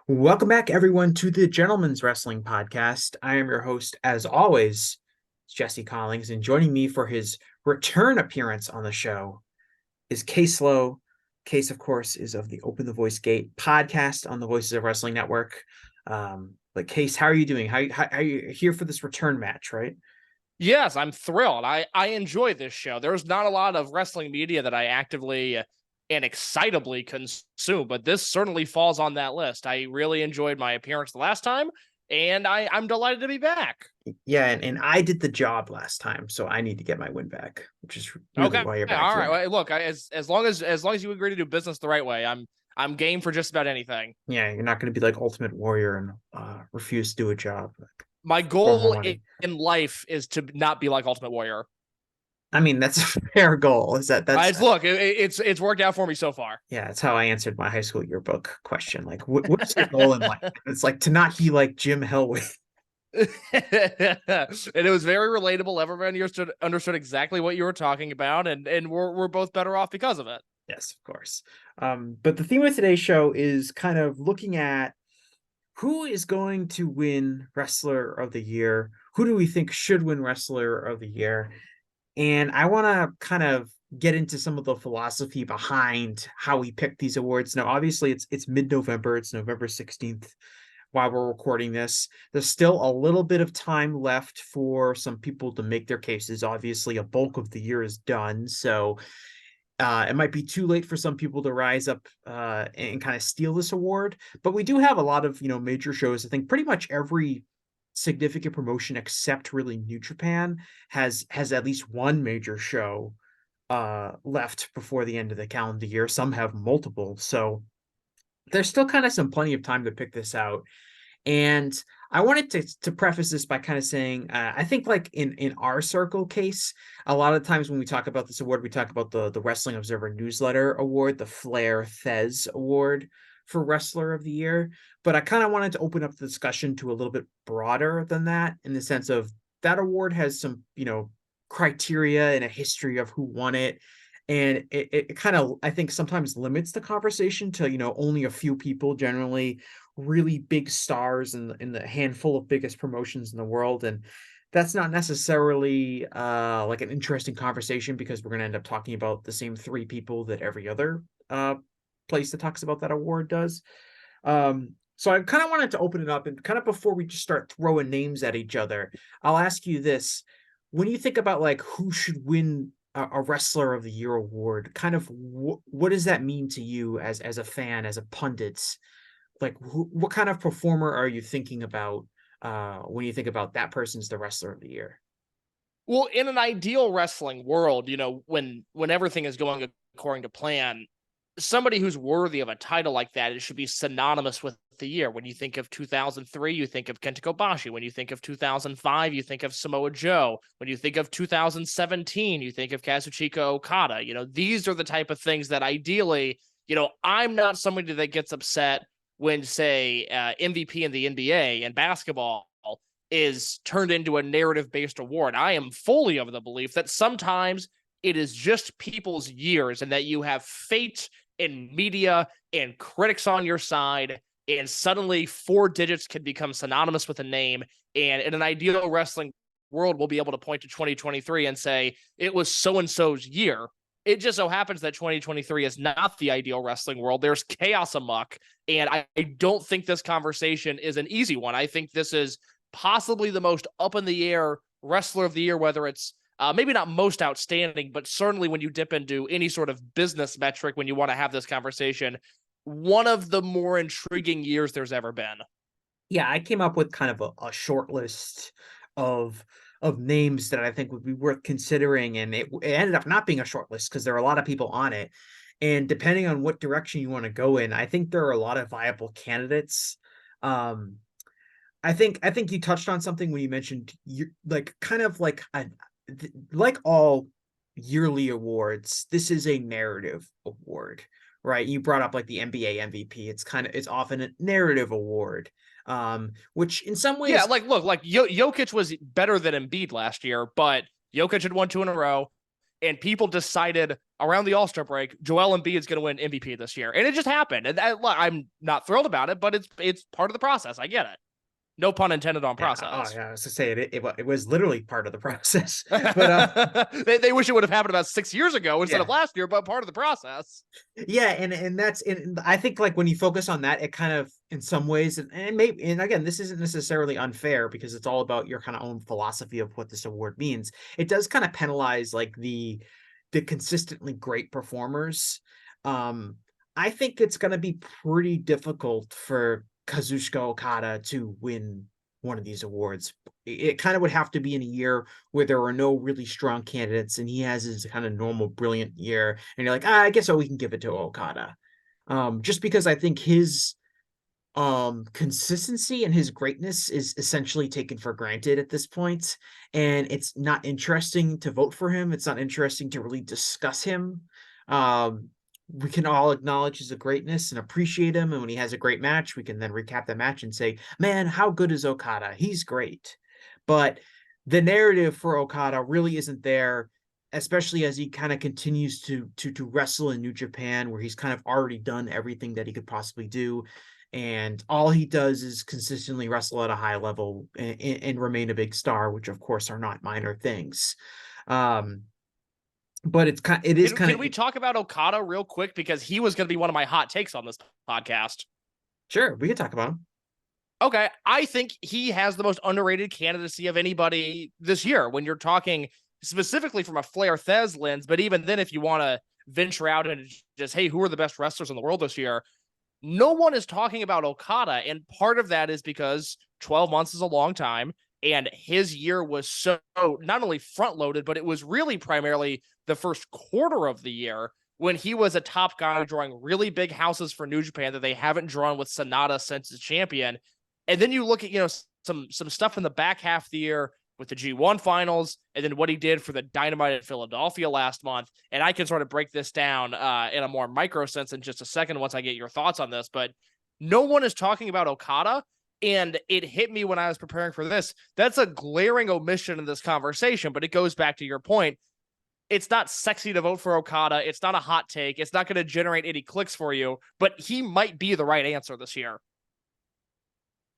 Welcome back, everyone, to the Gentleman's Wrestling Podcast. I am your host, as always, Jesse Collings, and joining me for his return appearance on the show is Case Lowe. Case, of course, is of the Open the Voice Gate podcast on the Voices of Wrestling Network. But Case, how are you doing? How are you here for this return match, right? Yes, I'm thrilled. I enjoy this show. There's not a lot of wrestling media that I actively and excitably consume, but this certainly falls on that list. I really enjoyed my appearance the last time, and I'm delighted to be back. Yeah, and I did the job last time, so I need to get my win back, which is really Okay, why you're back all right. here. Well, look, as long as you agree to do business the right way, I'm game for just about anything. Yeah, you're not going to be like Ultimate Warrior and refuse to do a job My for more goal money. in life is to not be like Ultimate Warrior. I mean, that's a fair goal. Is that that's Look, it's worked out for me so far. yeah, that's how I answered my high school yearbook question. Like, what's your goal in life? It's like to not be like Jim Hellwig. And it was very relatable. Everyone understood exactly what you were talking about, and we're both better off because of it. Yes, of course. But the theme of today's show is kind of looking at who is going to win Wrestler of the Year. Who do we think should win Wrestler of the Year? And I want to kind of get into some of the philosophy behind how we pick these awards. Now, obviously, it's mid-November. It's November 16th while we're recording this. There's still a little bit of time left for some people to make their cases. Obviously, a bulk of the year is done. So it might be too late for some people to rise up and kind of steal this award. But we do have a lot of, major shows. I think pretty much every significant promotion except really New Japan has at least one major show left before the end of the calendar year. Some have multiple. So there's still kind of some plenty of time to pick this out. And I wanted to preface this by kind of saying, I think like in our circle case, a lot of times when we talk about this award, we talk about the Wrestling Observer Newsletter Award, the Flair Thez Award for Wrestler of the Year. But I kind of wanted to open up the discussion to a little bit broader than that, in the sense of that award has some, criteria and a history of who won it. And it kind of, I think, sometimes limits the conversation to, only a few people, generally really big stars in the handful of biggest promotions in the world. And that's not necessarily like an interesting conversation, because we're going to end up talking about the same three people that every other place that talks about that award does. So I kind of wanted to open it up, and kind of before we just start throwing names at each other, I'll ask you this. When you think about like who should win a Wrestler of the Year award, kind of what does that mean to you as a fan, as a pundit? Like what kind of performer are you thinking about when you think about that person's the Wrestler of the Year? Well, in an ideal wrestling world, when everything is going according to plan, somebody who's worthy of a title like that, it should be synonymous with the year. When you think of 2003, you think of Kenta Kobashi. When you think of 2005, you think of Samoa Joe. When you think of 2017, you think of Kazuchika Okada. These are the type of things that ideally, I'm not somebody that gets upset when, say, MVP in the NBA and basketball is turned into a narrative-based award. I am fully of the belief that sometimes it is just people's years, and that you have fate and media and critics on your side, and suddenly 4 digits can become synonymous with a name. And in an ideal wrestling world, we'll be able to point to 2023 and say it was so-and-so's year. It just so happens that 2023 is not the ideal wrestling world. There's chaos amok, and I don't think this conversation is an easy one. I think this is possibly the most up in the air Wrestler of the Year, whether it's maybe not most outstanding, but certainly when you dip into any sort of business metric, when you want to have this conversation, one of the more intriguing years there's ever been. Yeah, I came up with kind of a short list of names that I think would be worth considering, and it ended up not being a short list because there are a lot of people on it. And depending on what direction you want to go in, I think there are a lot of viable candidates. Um, I think you touched on something when you mentioned you like kind of like all yearly awards, this is a narrative award, right? You brought up like the NBA MVP. It's often a narrative award, which in some Yeah, ways, look, Jokic was better than Embiid last year, but Jokic had won 2 in a row. and people decided around the All-Star break, Joel Embiid is going to win MVP this year. And it just happened. And I'm not thrilled about it, but it's part of the process. I get it. No pun intended on Yeah, oh process. yeah, I was to say it was literally part of the process. But they wish it would have happened about 6 years ago instead of yeah. last year, but part of the process. Yeah, and that's and I think like when you focus on that, it kind of in some ways and maybe and again, this isn't necessarily unfair because it's all about your kind of own philosophy of what this award means. It does kind of penalize like the consistently great performers. Um, I think it's going to be pretty difficult for Kazuchika Okada to win one of these awards. It kind of would have to be in a year where there are no really strong candidates and he has his kind of normal brilliant year and you're like, I guess we can give it to Okada. Just because I think his consistency and his greatness is essentially taken for granted at this point, and it's not interesting to vote for him. It's not interesting to really discuss him. We can all acknowledge his greatness and appreciate him, and when he has a great match we can then recap the match and say, man, how good is Okada? He's great. But the narrative for Okada really isn't there, especially as he kind of continues to wrestle in New Japan, where he's kind of already done everything that he could possibly do, and all he does is consistently wrestle at a high level and remain a big star, which of course are not minor things. Um, but it is kind Can of we talk about Okada real quick? Because he was going to be one of my hot takes on this podcast. sure we can talk about him. Okay, I think he has the most underrated candidacy of anybody this year when you're talking specifically from a Flair Thez lens. But even then, if you want to venture out and just, hey, who are the best wrestlers in the world this year? No one is talking about Okada. And part of that is because 12 months is a long time. And his year was so not only front loaded, but it was really primarily the first quarter of the year when he was a top guy drawing really big houses for New Japan that they haven't drawn with Sonata since the champion. And then you look at, some stuff in the back half of the year with the G1 finals, and then what he did for the Dynamite in Philadelphia last month. And I can sort of break this down in a more micro sense in just a second once I get your thoughts on this. But no one is talking about Okada, and it hit me when I was preparing for this. That's a glaring omission in this conversation, but it goes back to your point. It's not sexy to vote for Okada. It's not a hot take. It's not going to generate any clicks for you, but he might be the right answer this year.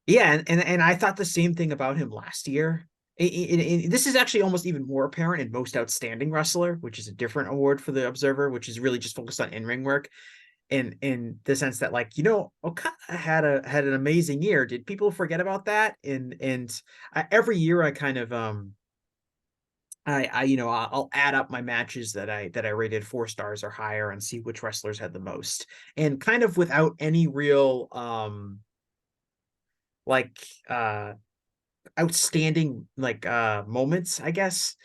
Yeah, and I thought the same thing about him last year. This is actually almost even more apparent in Most Outstanding Wrestler, which is a different award for the Observer, which is really just focused on in-ring work. In the sense that, like, Okada had an amazing year. Did people forget about that? Every year I kind of I'll add up my matches that I rated 4 stars or higher and see which wrestlers had the most, and kind of without any real like outstanding moments, I guess.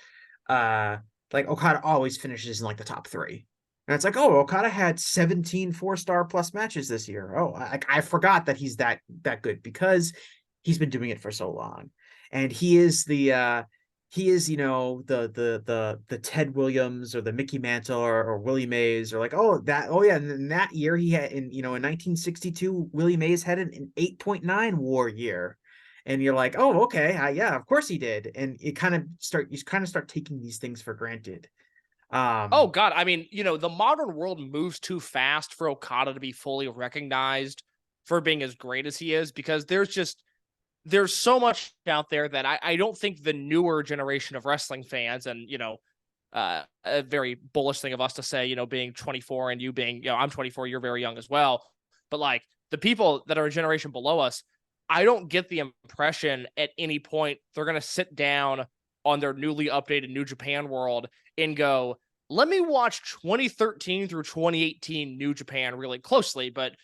Like Okada always finishes in like the top 3. And it's like, oh, Okada had 17 4-star plus matches this year. Oh, I forgot that he's that good because he's been doing it for so long. And he is the the Ted Williams or the Mickey Mantle or Willie Mays, or like, oh yeah, and in that year he had in 1962 Willie Mays had an 8.9 WAR year. And you're like, oh, okay, yeah, of course he did. And you kind of start taking these things for granted. Oh God, I mean, the modern world moves too fast for Okada to be fully recognized for being as great as he is, because there's so much out there that I don't think the newer generation of wrestling fans, and a very bullish thing of us to say, being 24 and you being, I'm 24, you're very young as well, but like the people that are a generation below us, I don't get the impression at any point they're going to sit down on their newly updated New Japan world and go, let me watch 2013 through 2018 New Japan really closely. But,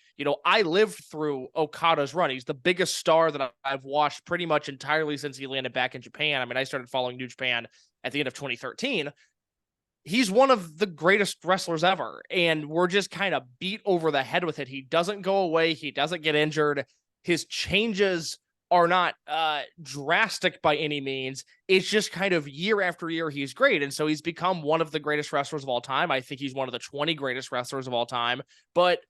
I lived through Okada's run. He's the biggest star that I've watched pretty much entirely since he landed back in Japan. I mean, I started following New Japan at the end of 2013. He's one of the greatest wrestlers ever. And we're just kind of beat over the head with it. He doesn't go away. He doesn't get injured. His changes are not drastic by any means. It's just kind of year after year, he's great. And so he's become one of the greatest wrestlers of all time. I think he's one of the 20 greatest wrestlers of all time. But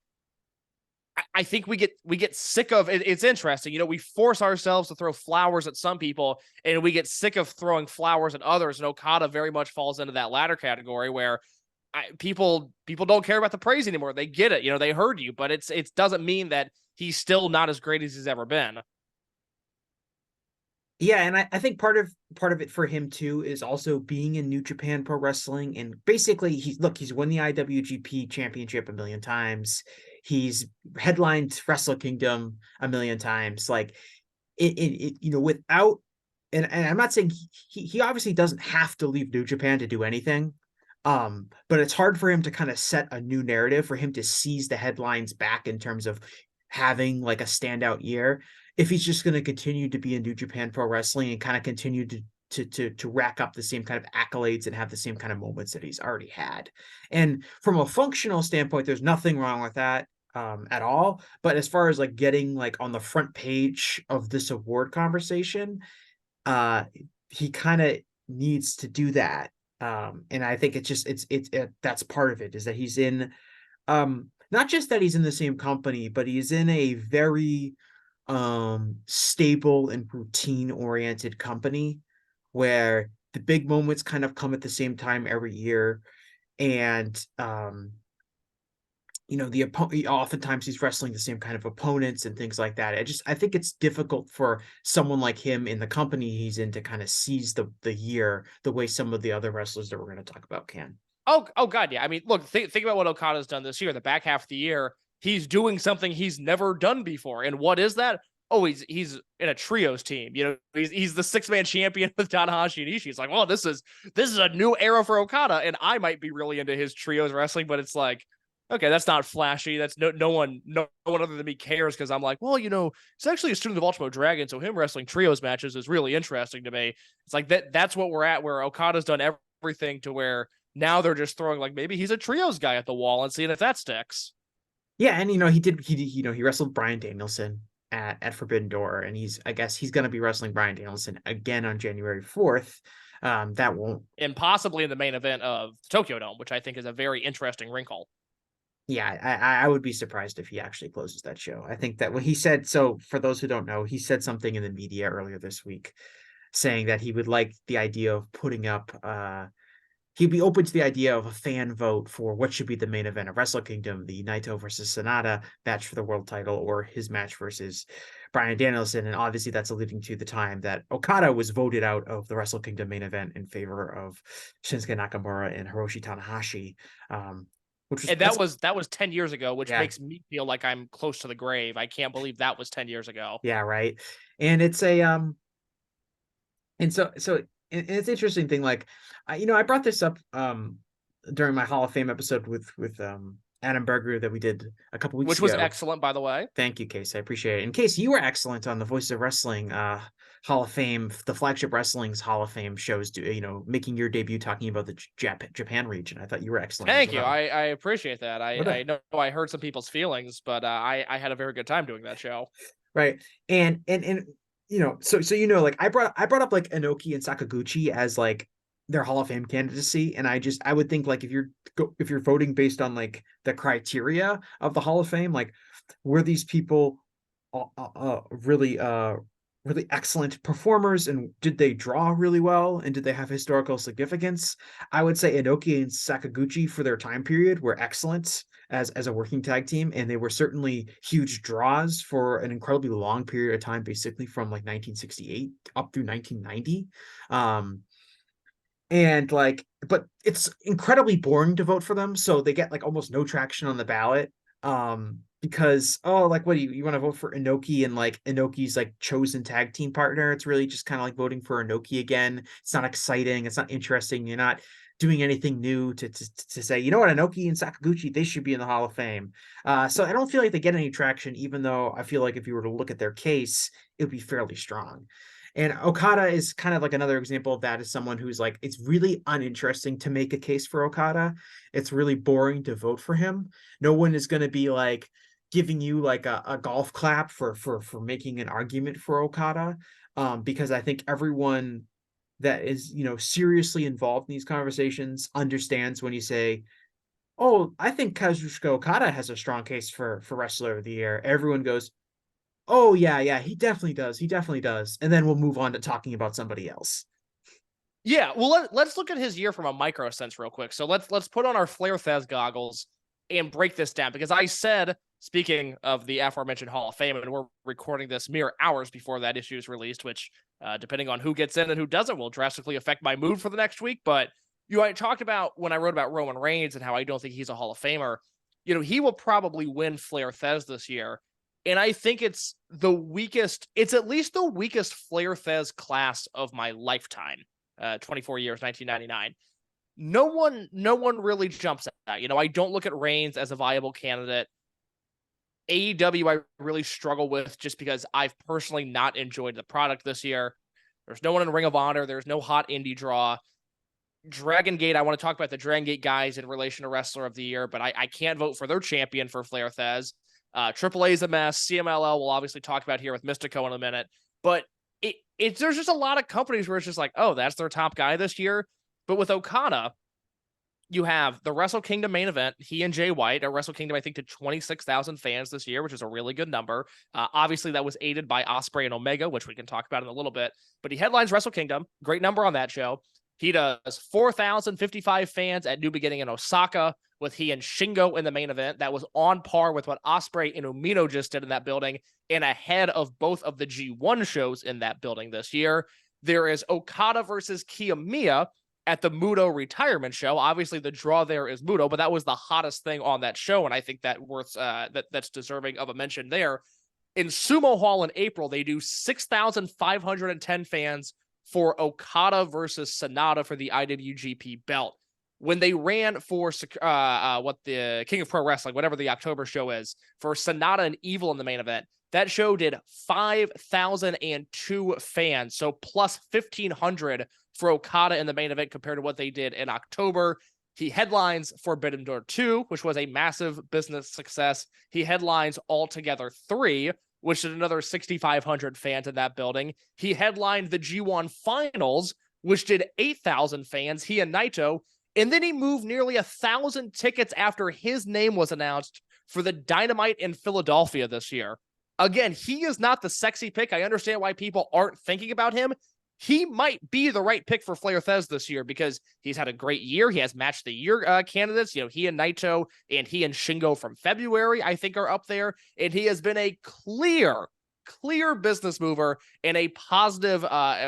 I think we get sick of it. It's interesting. We force ourselves to throw flowers at some people and we get sick of throwing flowers at others. And Okada very much falls into that latter category where people don't care about the praise anymore. They get it. They heard you, but it doesn't mean that he's still not as great as he's ever been. Yeah, and I think part of it for him too is also being in New Japan Pro Wrestling, and basically he's won the IWGP Championship a million times. He's headlined Wrestle Kingdom a million times. Like without, and I'm not saying he obviously doesn't have to leave New Japan to do anything. But it's hard for him to kind of set a new narrative, for him to seize the headlines back in terms of having like a standout year, if he's just going to continue to be in New Japan Pro Wrestling and kind of continue to rack up the same kind of accolades and have the same kind of moments that he's already had. And from a functional standpoint, there's nothing wrong with that at all. But as far as like getting like on the front page of this award conversation, uh, he kind of needs to do that. And I think that's part of it, is that he's in, not just that he's in the same company, but he's in a very stable and routine oriented company where the big moments kind of come at the same time every year. And the opponent, oftentimes he's wrestling the same kind of opponents and things like that. I think it's difficult for someone like him in the company he's in to kind of seize the year the way some of the other wrestlers that we're going to talk about can. Oh God, yeah. I mean, look, think about what Okada's done this year. The back half of the year, he's doing something he's never done before. And what is that? Oh, he's in a trios team. He's the 6-man champion with Tanahashi and Ishii. It's like, well, this is a new era for Okada, and I might be really into his trios wrestling, but it's like, okay, that's not flashy. That's no one other than me cares, because I'm like, well, it's actually a student of Ultimo Dragon, so him wrestling trios matches is really interesting to me. It's like that's what we're at, where Okada's done everything to where now they're just throwing like maybe he's a trios guy at the wall and seeing if that sticks. Yeah, and he wrestled Bryan Danielson at Forbidden Door, and I guess he's going to be wrestling Bryan Danielson again on January 4th. That won't, and possibly in the main event of the Tokyo Dome, which I think is a very interesting wrinkle. Yeah, I would be surprised if he actually closes that show. I think that when he said, so for those who don't know, he said something in the media earlier this week saying that he would like the idea of putting up, he'd be open to the idea of a fan vote for what should be the main event of Wrestle Kingdom, the Naito versus Sonata match for the world title, or his match versus Bryan Danielson. And obviously that's alluding to the time that Okada was voted out of the Wrestle Kingdom main event in favor of Shinsuke Nakamura and Hiroshi Tanahashi. And that was 10 years ago, which yeah. makes me feel like I'm close to the grave. I can't believe that was 10 years ago. Yeah, right. And it's it's an interesting thing. Like, I brought this up during my Hall of Fame episode with Adam Berger that we did a couple weeks ago. Which was excellent, by the way. Thank you, Case. I appreciate it. And Case, you were excellent on the Voice of Wrestling Hall of Fame, the Flagship Wrestling's Hall of Fame shows, making your debut talking about the Japan region. I thought you were excellent. Thank you. I appreciate that. I know I hurt some people's feelings, but I had a very good time doing that show. Right. And like I brought up like Inoki and Sakaguchi as like their Hall of Fame candidacy, and I would think like if you're voting based on like the criteria of the Hall of Fame, like were these people really excellent performers, and did they draw really well, and did they have historical significance? I would say Inoki and Sakaguchi for their time period were excellent as a working tag team, and they were certainly huge draws for an incredibly long period of time, basically from like 1968 up through 1990. And like, but it's incredibly boring to vote for them, so they get like almost no traction on the ballot. Because like, what do you want to vote for Inoki, and like Inoki's like chosen tag team partner? It's really just kind of like voting for Inoki again. It's not exciting, it's not interesting. You're not doing anything new to say, you know what, Inoki and Sakaguchi, they should be in the Hall of Fame. So I don't feel like they get any traction, even though I feel like if you were to look at their case, it would be fairly strong. And Okada is kind of like another example of that, as someone who's like, it's really uninteresting to make a case for Okada. It's really boring to vote for him. No one is going to be like giving you like a golf clap for making an argument for Okada. Because I think everyone that is, seriously involved in these conversations understands when you say oh, I think Kazuchika Okada has a strong case for wrestler of the year. Everyone goes, oh yeah, he definitely does. He definitely does. And then we'll move on to talking about somebody else. Yeah, well, let's look at his year from a micro sense real quick. So let's put on our Flair Thez goggles and break this down, because I said, speaking of the aforementioned Hall of Fame, and we're recording this mere hours before that issue is released, which, depending on who gets in and who doesn't, will drastically affect my mood for the next week. But I talked about when I wrote about Roman Reigns and how I don't think he's a Hall of Famer. He will probably win Flair Thez this year. And I think it's the weakest, it's at least the weakest Flair Thez class of my lifetime. 24 years, 1999. No one really jumps at that. I don't look at Reigns as a viable candidate. AEW, I really struggle with, just because I've personally not enjoyed the product this year. There's no one in Ring of Honor. There's no hot indie draw. Dragon Gate, I want to talk about the Dragon Gate guys in relation to Wrestler of the Year, but I can't vote for their champion for Flair Thez. AAA is a mess. CMLL we'll obviously talk about here with Mistico in a minute. But there's just a lot of companies where it's just like, oh, that's their top guy this year. But with Okada, you have the Wrestle Kingdom main event, he and Jay White at Wrestle Kingdom, I think, to 26,000 fans this year, which is a really good number. Obviously, that was aided by Ospreay and Omega, which we can talk about in a little bit. But he headlines Wrestle Kingdom, great number on that show. He does 4,055 fans at New Beginning in Osaka, with he and Shingo in the main event. That was on par with what Ospreay and Umino just did in that building, and ahead of both of the G1 shows in that building this year. There is Okada versus Kiyomiya at the Muto retirement show. Obviously, the draw there is Muto, but that was the hottest thing on that show, and I think that's deserving of a mention there. In Sumo Hall in April, they do 6,510 fans for Okada versus Sonata for the IWGP belt. When they ran for what the King of Pro Wrestling, whatever the October show is, for Sonata and Evil in the main event, that show did 5,002 fans, so plus 1,500 for Okada in the main event compared to what they did in October. He headlines Forbidden Door 2, which was a massive business success. He headlines Altogether 3, which is another 6,500 fans in that building. He headlined the G1 Finals, which did 8,000 fans, he and Naito. And then he moved nearly 1,000 tickets after his name was announced for the Dynamite in Philadelphia this year. Again, he is not the sexy pick. I understand why people aren't thinking about him. He might be the right pick for Flair Thez this year because he's had a great year. He has match the year candidates. He and Naito and he and Shingo from February, I think, are up there. And he has been a clear business mover and a positive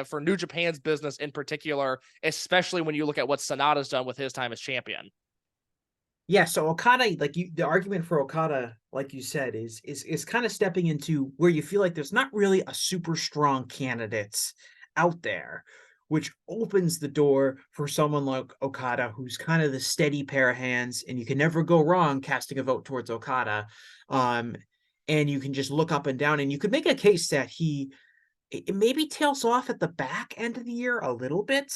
for New Japan's business in particular, especially when you look at what Sonata's done with his time as champion. Yeah, so Okada, the argument for Okada, like you said, is kind of stepping into where you feel like there's not really a super strong candidate out there, which opens the door for someone like Okada, who's kind of the steady pair of hands, and you can never go wrong casting a vote towards Okada. And you can just look up and down, and you could make a case that it maybe tails off at the back end of the year a little bit.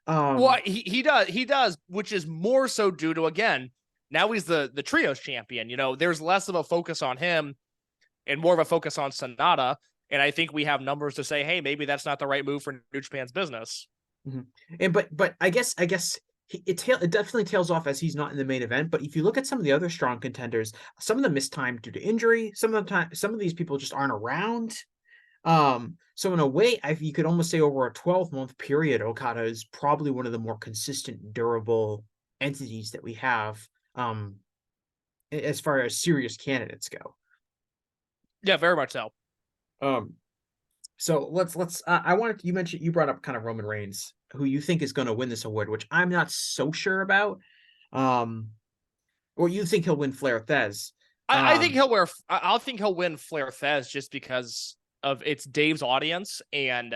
Well, he does, which is more so due to, again, now he's the trios champion. There's less of a focus on him and more of a focus on Sonata. And I think we have numbers to say, hey, maybe that's not the right move for New Japan's business. Mm-hmm. And but I guess it definitely tails off as he's not in the main event. But if you look at some of the other strong contenders, some of them missed time due to injury. Some of these people just aren't around. So in a way, you could almost say over a 12-month period, Okada is probably one of the more consistent, durable entities that we have, as far as serious candidates go. Yeah, very much so. So let's you brought up kind of Roman Reigns, who you think is going to win this award, which I'm not so sure about. Or you think he'll win Flair Thez? I think he'll win Flair Thez just because of it's Dave's audience, and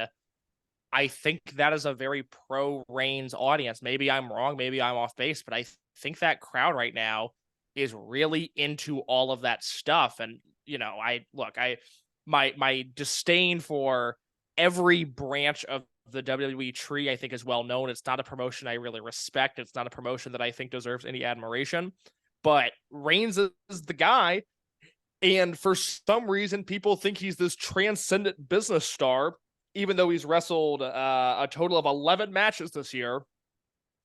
I think that is a very pro Reigns audience. Maybe I'm wrong, maybe I'm off base, but I think that crowd right now is really into all of that stuff. And my disdain for every branch of the WWE tree, I think, is well known. It's not a promotion I really respect. It's not a promotion that I think deserves any admiration. But Reigns is the guy. And for some reason, people think he's this transcendent business star, even though he's wrestled a total of 11 matches this year.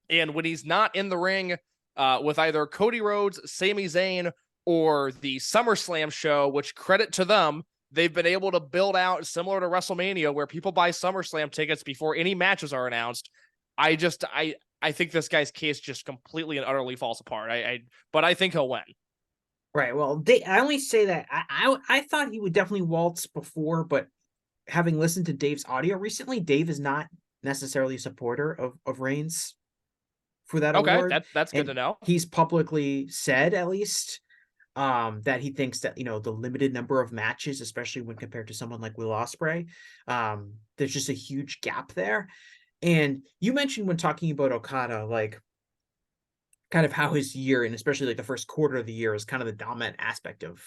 And when he's not in the ring with either Cody Rhodes, Sami Zayn, or the SummerSlam show, which credit to them, they've been able to build out similar to WrestleMania where people buy SummerSlam tickets before any matches are announced. I think this guy's case just completely and utterly falls apart. But I think he'll win. Right. Well, I only say that I thought he would definitely waltz before, but having listened to Dave's audio recently, Dave is not necessarily a supporter of Reigns for that Okay, award. that's good And to know. he's publicly said, at least, that he thinks that, the limited number of matches, especially when compared to someone like Will Ospreay, there's just a huge gap there. And you mentioned when talking about Okada, like kind of how his year, and especially like the first quarter of the year, is kind of the dominant aspect of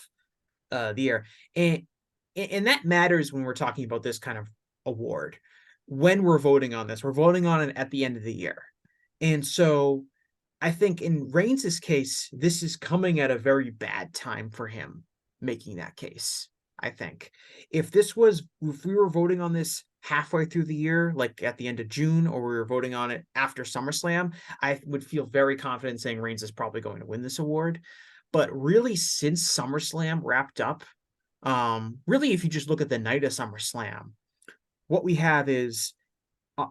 the year. And that matters when we're talking about this kind of award. When we're voting on this, we're voting on it at the end of the year. And so I think in Reigns' case, this is coming at a very bad time for him making that case. I think if we were voting on this halfway through the year, like at the end of June, or we were voting on it after SummerSlam, I would feel very confident saying Reigns is probably going to win this award. But really, since SummerSlam wrapped up, really, if you just look at the night of SummerSlam, what we have is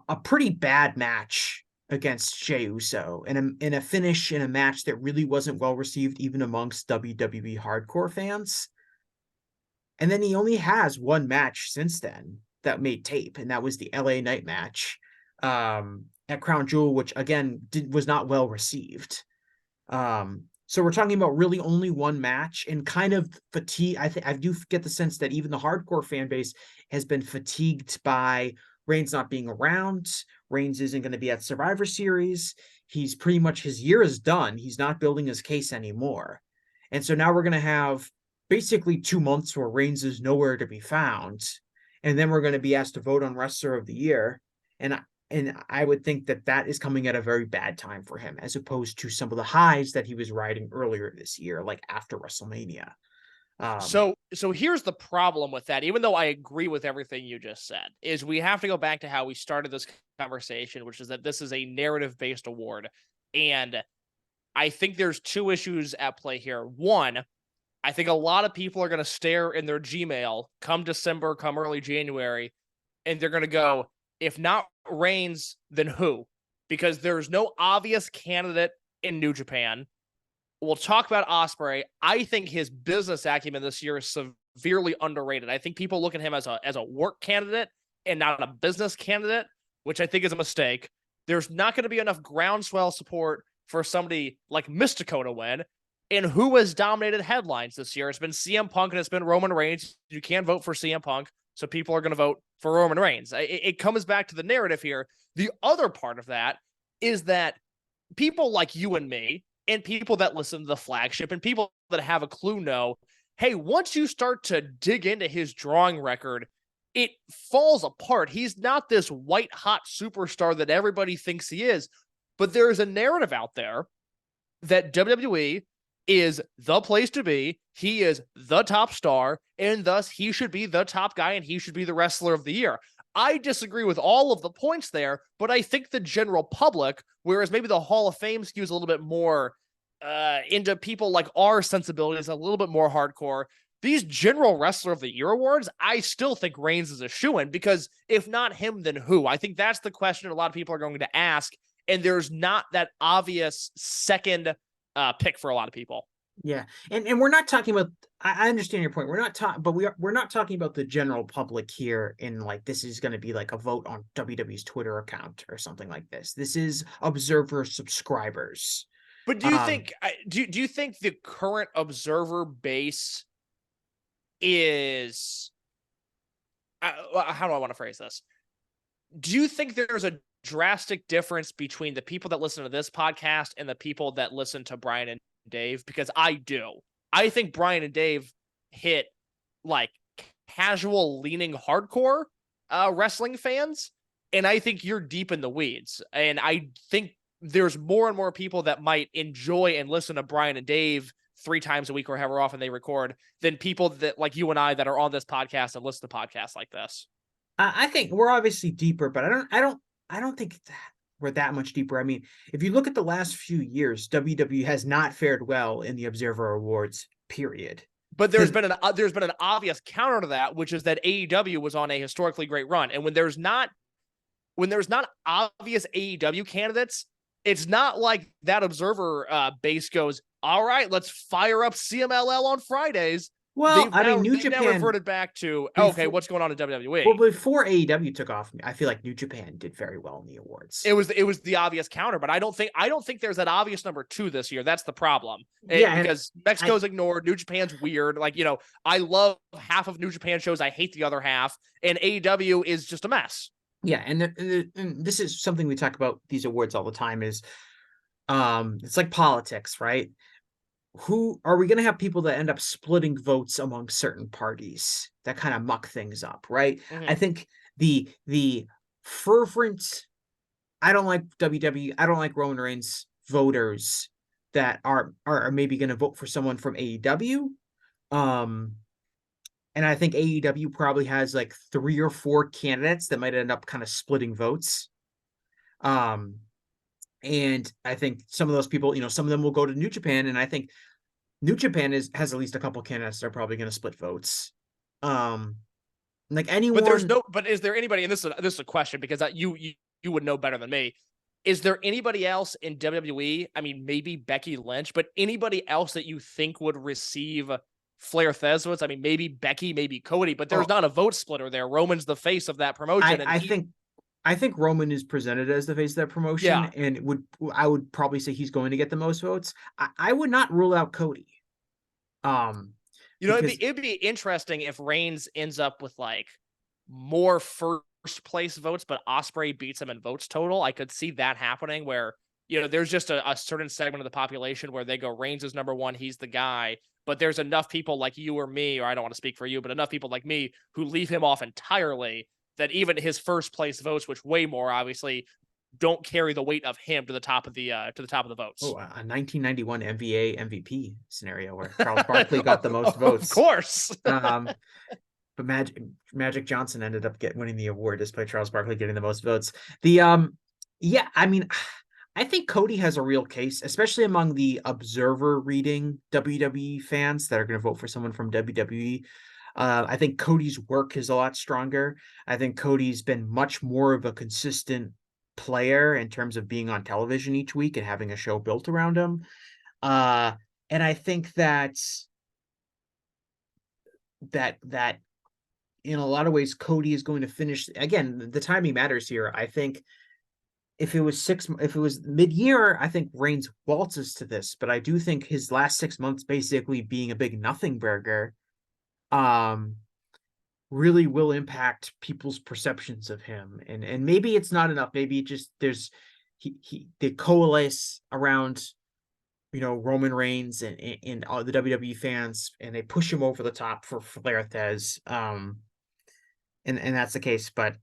a pretty bad match against Jey Uso, and in a finish in a match that really wasn't well received even amongst WWE hardcore fans. And then he only has one match since then that made tape, and that was the LA Knight match at Crown Jewel, which again was not well received. So we're talking about really only one match, and kind of fatigue. I do get the sense that even the hardcore fan base has been fatigued by Reigns not being around. Reigns isn't going to be at Survivor Series. He's pretty much, his year is done. He's not building his case anymore. And so now we're going to have basically 2 months where Reigns is nowhere to be found. And then we're going to be asked to vote on Wrestler of the Year. And I would think that that is coming at a very bad time for him, as opposed to some of the highs that he was riding earlier this year, like after WrestleMania. So here's the problem with that. Even though I agree with everything you just said, is we have to go back to how we started this conversation, which is that this is a narrative-based award. And I think there's two issues at play here. One, I think a lot of people are going to stare in their Gmail come December, come early January, and they're going to go, if not Reigns, then who? Because there's no obvious candidate in New Japan. We'll talk about Ospreay. I think his business acumen this year is severely underrated. I think people look at him as a work candidate and not a business candidate, which I think is a mistake. There's not going to be enough groundswell support for somebody like Mistico to win. And who has dominated headlines this year? It's been CM Punk and it's been Roman Reigns. You can't vote for CM Punk, so people are going to vote for Roman Reigns. It comes back to the narrative here. The other part of that is that people like you and me, and people that listen to the flagship, and people that have a clue know, hey, once you start to dig into his drawing record, it falls apart. He's not this white hot superstar that everybody thinks he is. But there is a narrative out there that WWE is the place to be. He is the top star, and thus he should be the top guy, and he should be the wrestler of the year. I disagree with all of the points there, but I think the general public, whereas maybe the Hall of Fame skews a little bit more into people like our sensibilities, a little bit more hardcore, these general wrestler of the year awards, I still think Reigns is a shoo-in, because if not him, then who? I think that's the question a lot of people are going to ask, and there's not that obvious second pick for a lot of people. Yeah, and we're not talking about. I understand your point. We're not talking, but we're not talking about the general public here. In like, this is going to be like a vote on WWE's Twitter account or something like this. This is observer subscribers. But do you think do you think the current observer base is how do I want to phrase this? Do you think there's a drastic difference between the people that listen to this podcast and the people that listen to Brian and Dave? Because I do. I think Brian and Dave hit like casual leaning hardcore wrestling fans, and I think you're deep in the weeds. And I think there's more and more people that might enjoy and listen to Brian and Dave 3 times a week or however often they record than people that like you and I that are on this podcast and listen to podcasts like this. I think we're obviously deeper, but I don't think we're that much deeper. I mean, if you look at the last few years, WWE has not fared well in the Observer Awards, period. But there's been an obvious counter to that, which is that AEW was on a historically great run, and when there's not obvious AEW candidates, it's not like that Observer base goes, all right, let's fire up CMLL on Fridays. Well, They've I mean, now New they've now Japan reverted back to okay, before, what's going on in WWE? well, before AEW took off, I feel like New Japan did very well in the awards. It was the obvious counter, but I don't think there's that obvious number two this year. That's the problem. Yeah, and Because Mexico's ignored, New Japan's weird. Like, I love half of New Japan shows, I hate the other half, and AEW is just a mess. yeah, and this is something we talk about these awards all the time is it's like politics, right? Who are we going to have people that end up splitting votes among certain parties that kind of muck things up, right? Mm-hmm. I think the fervent, I don't like WWE, I don't like Roman Reigns voters that are maybe going to vote for someone from AEW. And I think AEW probably has like 3 or 4 candidates that might end up kind of splitting votes. And I think some of those people, some of them will go to New Japan, and I think New Japan has at least a couple candidates that are probably going to split votes. Like anyone, But is there anybody? And this is a question because you would know better than me. Is there anybody else in WWE? I mean, maybe Becky Lynch, but anybody else that you think would receive Flair Thez votes? I mean, maybe Becky, maybe Cody, but there's not a vote splitter there. Roman's the face of that promotion. I think Roman is presented as the face of that promotion, Yeah. and I would probably say he's going to get the most votes. I would not rule out Cody. It'd be interesting if Reigns ends up with like more first place votes, but Ospreay beats him in votes total. I could see that happening where, there's just a certain segment of the population where they go, Reigns is number one, he's the guy. But there's enough people like you or me, or I don't want to speak for you, but enough people like me who leave him off entirely that even his first place votes, which way more obviously, don't carry the weight of him to the top of the votes. Oh, a 1991 NBA MVP scenario where Charles Barkley got the most votes. Of course. But Magic Johnson ended up winning the award despite Charles Barkley getting the most votes. Yeah, I mean, I think Cody has a real case, especially among the observer reading WWE fans that are going to vote for someone from WWE. I think Cody's work is a lot stronger. I think Cody's been much more of a consistent player in terms of being on television each week and having a show built around him. And I think that in a lot of ways, Cody is going to finish. Again, the timing matters here. I think if it was mid-year, I think Reigns waltzes to this, but I do think his last 6 months basically being a big nothing burger really will impact people's perceptions of him. And maybe it's not enough. Maybe it just they coalesce around Roman Reigns and all the WWE fans, and they push him over the top for Flair Thez. And that's the case, but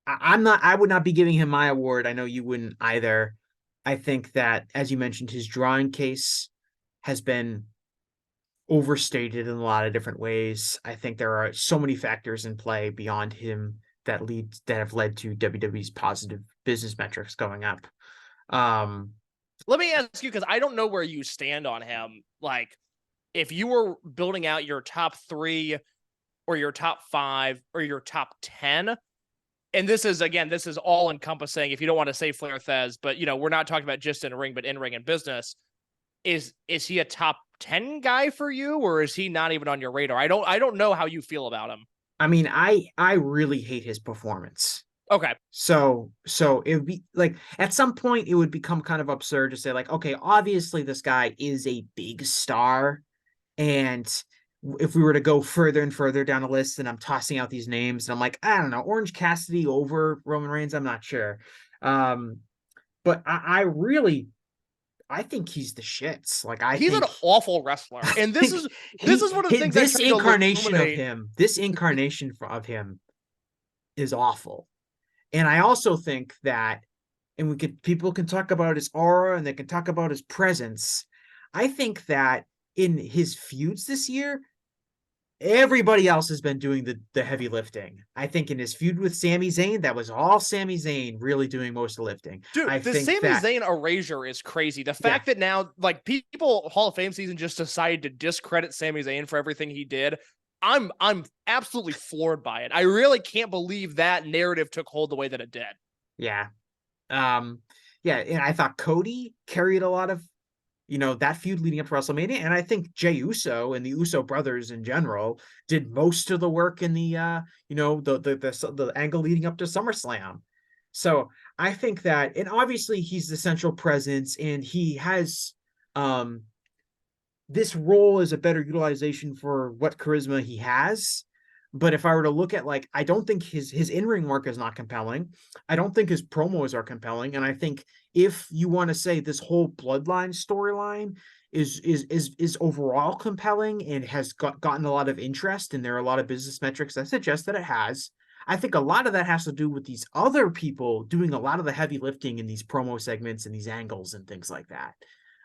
I would not be giving him my award. I know you wouldn't either. I think that, as you mentioned, his drawing case has been overstated in a lot of different ways. I think there are so many factors in play beyond him that have led to WWE's positive business metrics going up. Let me ask you, because I don't know where you stand on him. Like, if you were building out your top 3 or your top 5 or your top 10, and this is all encompassing, if you don't want to say Flair Thez, but we're not talking about just in ring, but in ring and business. Is he a top 10 guy for you, or is he not even on your radar? I don't know how you feel about him. I mean, I really hate his performance. Okay. So it would be like, at some point it would become kind of absurd to say like, okay, obviously this guy is a big star, and if we were to go further and further down the list, and I'm tossing out these names, and I'm like, I don't know, Orange Cassidy over Roman Reigns, I'm not sure. But I think he's the shits. Like, he's an awful wrestler, and this is one of the things. This incarnation of him is awful. And I also think that, and people can talk about his aura and they can talk about his presence. I think that in his feuds this year, Everybody else has been doing the heavy lifting. I think in his feud with Sami Zayn, that was all Sami Zayn really doing most of the lifting. Dude, I the think Sami that, Zayn erasure is crazy. The yeah, fact that now, like, people Hall of Fame season just decided to discredit Sami Zayn for everything he did, I'm absolutely floored by it. I really can't believe that narrative took hold the way that it did. yeah. Um, yeah, and I thought Cody carried a lot of, that feud leading up to WrestleMania, and I think Jey Uso and the Uso brothers in general did most of the work in the the angle leading up to SummerSlam. So I think that, and obviously he's the central presence, and he has um this role is a better utilization for what charisma he has. But if I were to look at, like, I don't think his in-ring work is not compelling. I don't think his promos are compelling. And I think if you want to say this whole bloodline storyline is overall compelling and has gotten a lot of interest, and there are a lot of business metrics that suggest that it has, I think a lot of that has to do with these other people doing a lot of the heavy lifting in these promo segments and these angles and things like that.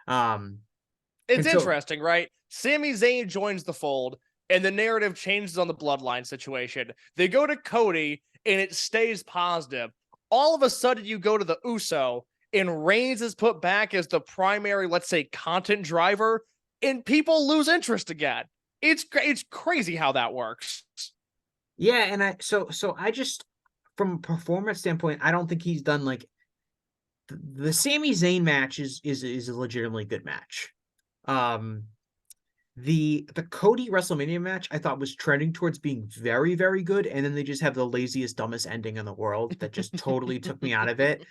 Um, It's and so interesting, right? Sami Zayn joins the fold, and the narrative changes on the bloodline situation. They go to Cody, and it stays positive. All of a sudden, you go to the Uso, and Reigns is put back as the primary, let's say, content driver, and people lose interest again. It's crazy how that works. yeah, and I just, from a performance standpoint, I don't think he's done, like, the Sami Zayn match is a legitimately good match. Um, the Cody WrestleMania match I thought was trending towards being very, very good, and then they just have the laziest, dumbest ending in the world that just totally took me out of it.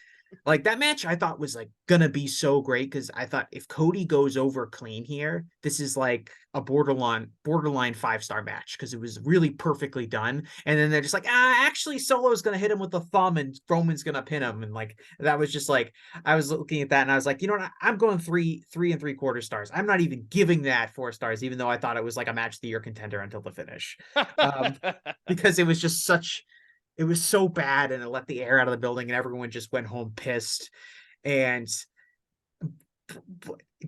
Like, that match I thought was, like, gonna be so great, because I thought if Cody goes over clean here, this is like a borderline 5-star match, because it was really perfectly done. And then they're just like, actually Solo's gonna hit him with the thumb and Roman's gonna pin him, and, like, that was just like, I was looking at that and I was like, you know what, I'm going 3 and 3/4 stars. I'm not even giving that 4 stars, even though I thought it was like a match of the year contender until the finish. um because it was just such, it was so bad, and it let the air out of the building, and everyone just went home pissed. And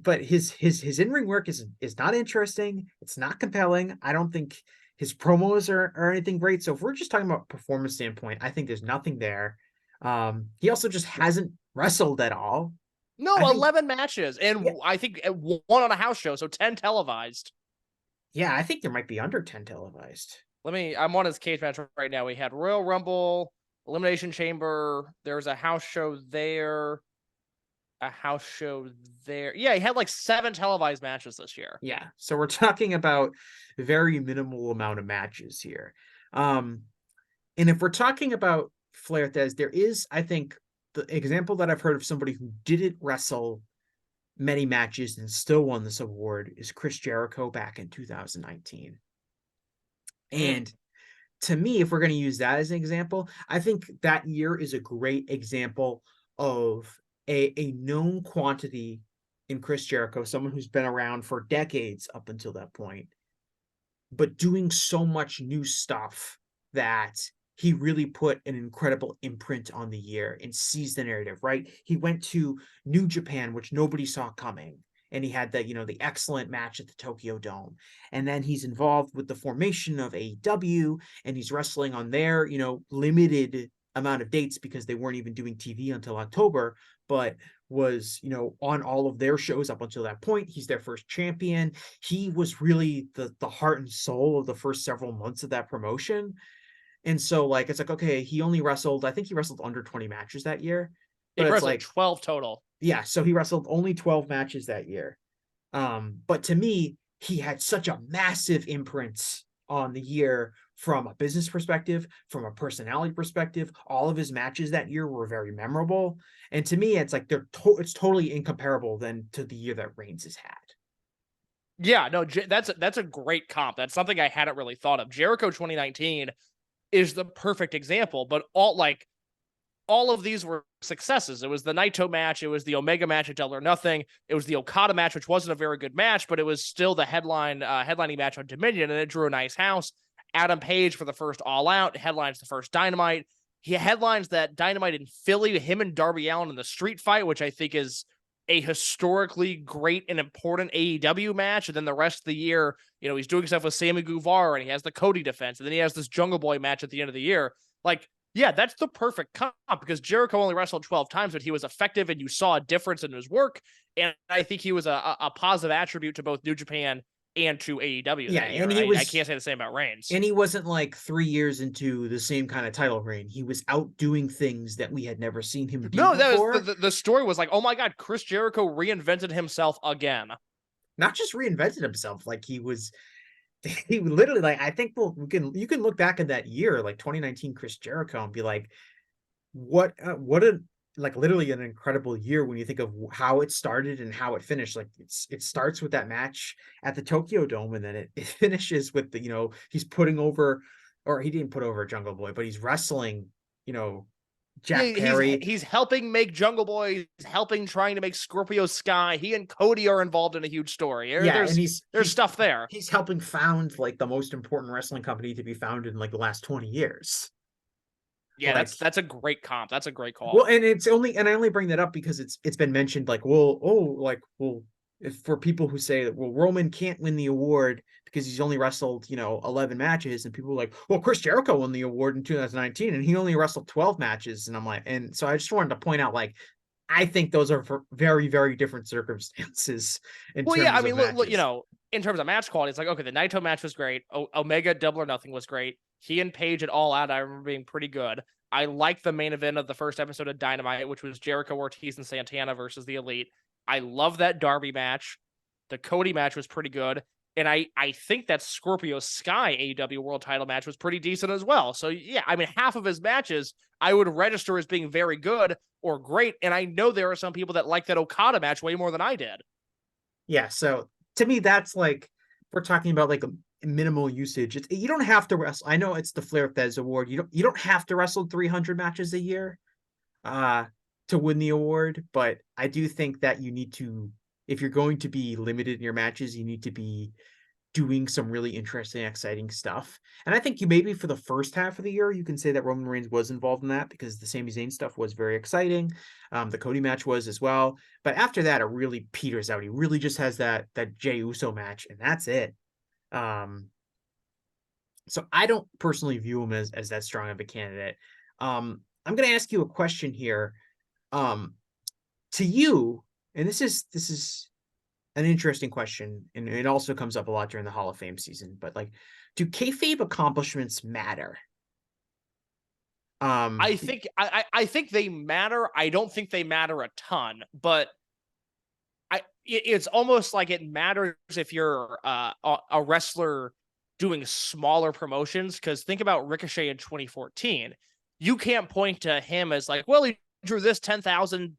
but his in-ring work is not interesting. It's not compelling. I don't think his promos are anything great. So if we're just talking about performance standpoint, I think there's nothing there. He also just hasn't wrestled at all. I No, think, 11 matches, yeah, and I think one on a house show, so 10 televised. yeah, I think there might be under 10 televised. I'm on his cage match right now. We had Royal Rumble, Elimination Chamber. There was a house show there. A house show there. Yeah, he had like 7 televised matches this year. Yeah. So we're talking about very minimal amount of matches here. Um, and if we're talking about Flair Thez, there is, I think, the example that I've heard of somebody who didn't wrestle many matches and still won this award is Chris Jericho back in 2019. Mm. And to me, if we're going to use that as an example, I think that year is a great example of a known quantity in Chris Jericho, someone who's been around for decades up until that point, but doing so much new stuff that he really put an incredible imprint on the year and seized the narrative, right? He went to New Japan, which nobody saw coming. And he had the excellent match at the Tokyo Dome. And then he's involved with the formation of AEW, and he's wrestling on their, limited amount of dates, because they weren't even doing TV until October, but was, on all of their shows up until that point. He's their first champion. He was really the heart and soul of the first several months of that promotion. And so, like, it's like, okay, I think he wrestled under 20 matches that year, He but it's wrestled like, 12 total. yeah, so he wrestled only 12 matches that year. But to me, he had such a massive imprint on the year from a business perspective, from a personality perspective. All of his matches that year were very memorable. And to me, it's like it's totally incomparable than to the year that Reigns has had. Yeah, no, that's a great comp. That's something I hadn't really thought of. Jericho 2019 is the perfect example, but all of these were successes. It was the Naito match. It was the Omega match at Double or Nothing. It was the Okada match, which wasn't a very good match, but it was still the headlining match on Dominion, and it drew a nice house. Adam Page for the first All Out headlines the first Dynamite. He headlines that Dynamite in Philly, him and Darby Allin in the street fight, which I think is a historically great and important AEW match, and then the rest of the year, he's doing stuff with Sammy Guevara, and he has the Cody defense, and then he has this Jungle Boy match at the end of the year. Like, yeah, that's the perfect comp, because Jericho only wrestled 12 times, but he was effective, and you saw a difference in his work. And I think he was a positive attribute to both New Japan and to AEW that year. And I can't say the same about Reigns. And he wasn't like 3 years into the same kind of title reign. He was out doing things that we had never seen him do No, that before. was the story was like, oh my God, Chris Jericho reinvented himself again. Not just reinvented himself, like he literally, like, I think you can look back at that year, like 2019 Chris Jericho, and be like, what a, like, literally an incredible year when you think of how it started and how it finished. Like, it starts with that match at the Tokyo Dome, and then it finishes with the, he's putting over, or he didn't put over Jungle Boy, but he's wrestling, Jack Perry. He's helping make Jungle Boy, helping trying to make Scorpio Sky. He and Cody are involved in a huge story. There's stuff there. He's helping found like the most important wrestling company to be founded in like the last 20 years. Yeah, like, that's a great comp. That's a great call. Well, and I only bring that up because it's been mentioned like, if for people who say that, well, Roman can't win the award because he's only wrestled, 11 matches, and people are like, well, Chris Jericho won the award in 2019 and he only wrestled 12 matches. And I'm like, and so I just wanted to point out, like, I think those are for very, very different circumstances. Look, in terms of match quality, it's like, okay, the Naito match was great. Omega Double or Nothing was great. He and Page at All Out, I remember being pretty good. I like the main event of the first episode of Dynamite, which was Jericho, Ortiz, and Santana versus the Elite. I love that Darby match. The Cody match was pretty good. And I think that Scorpio Sky AEW World Title match was pretty decent as well. So, yeah, I mean, half of his matches I would register as being very good or great. And I know there are some people that like that Okada match way more than I did. Yeah, so to me, that's like, we're talking about like a minimal usage. You don't have to wrestle. I know it's the Flair Fez award. You don't have to wrestle 300 matches a year to win the award, but I do think that you need to, if you're going to be limited in your matches, you need to be doing some really interesting, exciting stuff. And I think you maybe for the first half of the year, you can say that Roman Reigns was involved in that because the Sami Zayn stuff was very exciting. The Cody match was as well. But after that, it really peters out. He really just has that Jey Uso match, and that's it. So I don't personally view him as that strong of a candidate. I'm going to ask you a question here. To you, and this is an interesting question, and it also comes up a lot during the Hall of Fame season, but like, do kayfabe accomplishments matter? I think they matter. I don't think they matter a ton, but it's almost like it matters if you're a wrestler doing smaller promotions, because think about Ricochet in 2014. You can't point to him as like, well, he drew this 10,000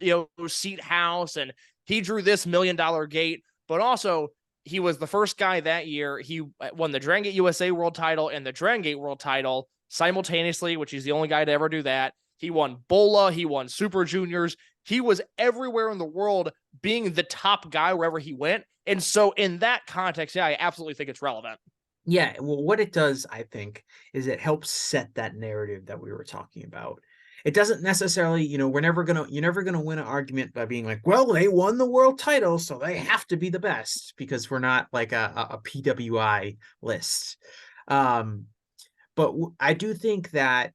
seat house and he drew this $1 million gate, but also he was the first guy that year. He won the Dragon Gate USA World Title and the Dragon Gate World Title simultaneously, which he's the only guy to ever do that. He won Bola. He won Super Juniors. He was everywhere in the world, being the top guy wherever he went. And so in that context, yeah, I absolutely think it's relevant. Yeah, well, what it does, I think, is it helps set that narrative that we were talking about. It doesn't necessarily, you're never gonna win an argument by being like, well, they won the world title, so they have to be the best, because we're not like a PWI list. But I do think that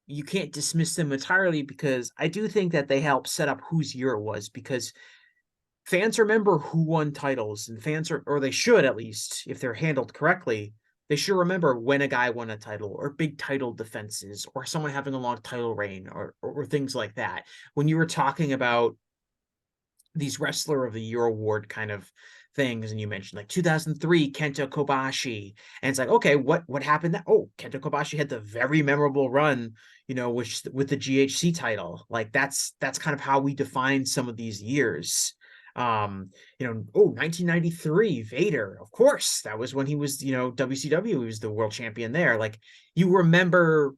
you can't dismiss them entirely, because I do think that they help set up whose year it was, because fans remember who won titles, and or they should, at least, if they're handled correctly, they should remember when a guy won a title, or big title defenses, or someone having a long title reign, or things like that. When you were talking about these Wrestler of the Year award kind of things, and you mentioned like 2003 Kenta Kobashi, and it's like, okay, what happened? Oh, Kenta Kobashi had the very memorable run, with the GHC title. Like, that's kind of how we define some of these years. 1993 Vader, of course, that was when he was, WCW, he was the world champion there. Like, you remember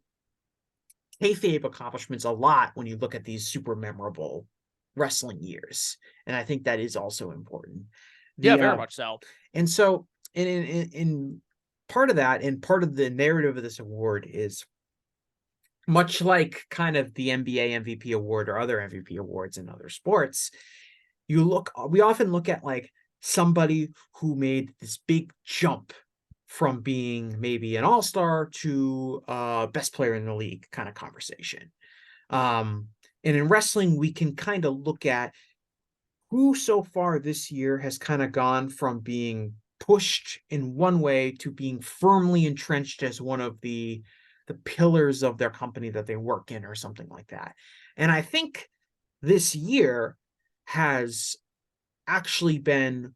kayfabe accomplishments a lot when you look at these super memorable wrestling years, and I think that is also important. Very much so. And so in part of that, and part of the narrative of this award is much like kind of the NBA MVP award or other MVP awards in other sports. we often look at like somebody who made this big jump from being maybe an all-star to best player in the league kind of conversation. And in wrestling, we can kind of look at who so far this year has kind of gone from being pushed in one way to being firmly entrenched as one of the pillars of their company that they work in or something like that. And I think this year has actually been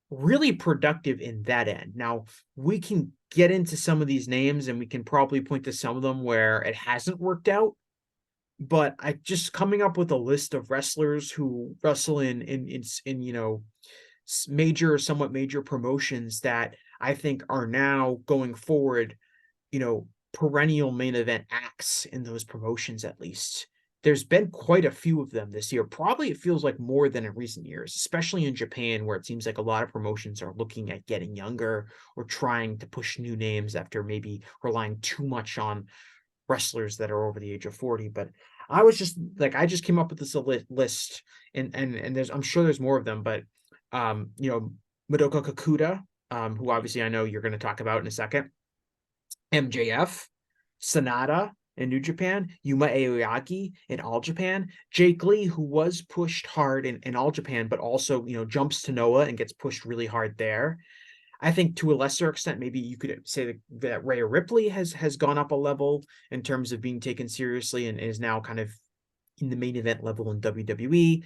really productive in that end. Now, we can get into some of these names and we can probably point to some of them where it hasn't worked out. But I just coming up with a list of wrestlers who wrestle in major, somewhat major promotions that I think are now going forward, perennial main event acts in those promotions at least. There's been quite a few of them this year. Probably it feels like more than in recent years, especially in Japan, where it seems like a lot of promotions are looking at getting younger or trying to push new names after maybe relying too much on wrestlers that are over the age of 40. But I just came up with this list, and there's I'm sure there's more of them, but Madoka Kakuta, who obviously I know you're going to talk about in a second, MJF, Sonata in New Japan, Yuma Aoyagi in All Japan, Jake Lee, who was pushed hard in All Japan, but also, jumps to Noah and gets pushed really hard there. I think to a lesser extent, maybe you could say that Rhea Ripley has gone up a level in terms of being taken seriously and is now kind of in the main event level in WWE.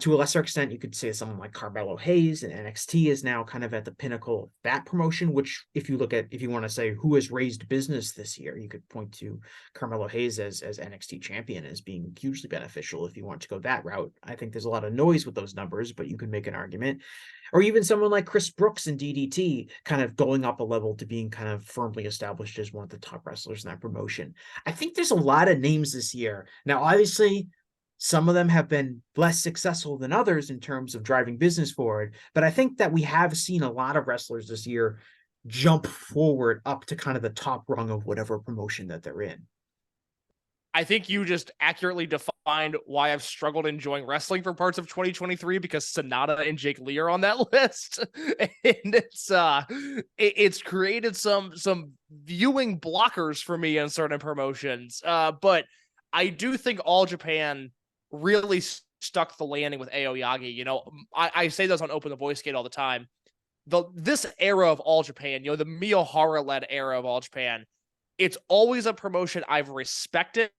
To a lesser extent, you could say someone like Carmelo Hayes and NXT is now kind of at the pinnacle of that promotion, which if you want to say who has raised business this year, you could point to Carmelo Hayes as NXT champion as being hugely beneficial if you want to go that route. I think there's a lot of noise with those numbers, but you can make an argument. Or even someone like Chris Brooks in DDT kind of going up a level to being kind of firmly established as one of the top wrestlers in that promotion. I think there's a lot of names this year. Now, obviously, some of them have been less successful than others in terms of driving business forward, but I think that we have seen a lot of wrestlers this year jump forward up to kind of the top rung of whatever promotion that they're in. I think you just accurately defined why I've struggled enjoying wrestling for parts of 2023, because Sonata and Jake Lee are on that list. And it's created some viewing blockers for me in certain promotions. But I do think All Japan really stuck the landing with Aoyagi. I say this on Open the Voice Gate all the time. This era of All Japan, the Miyohara led era of All Japan, it's always a promotion I've respected.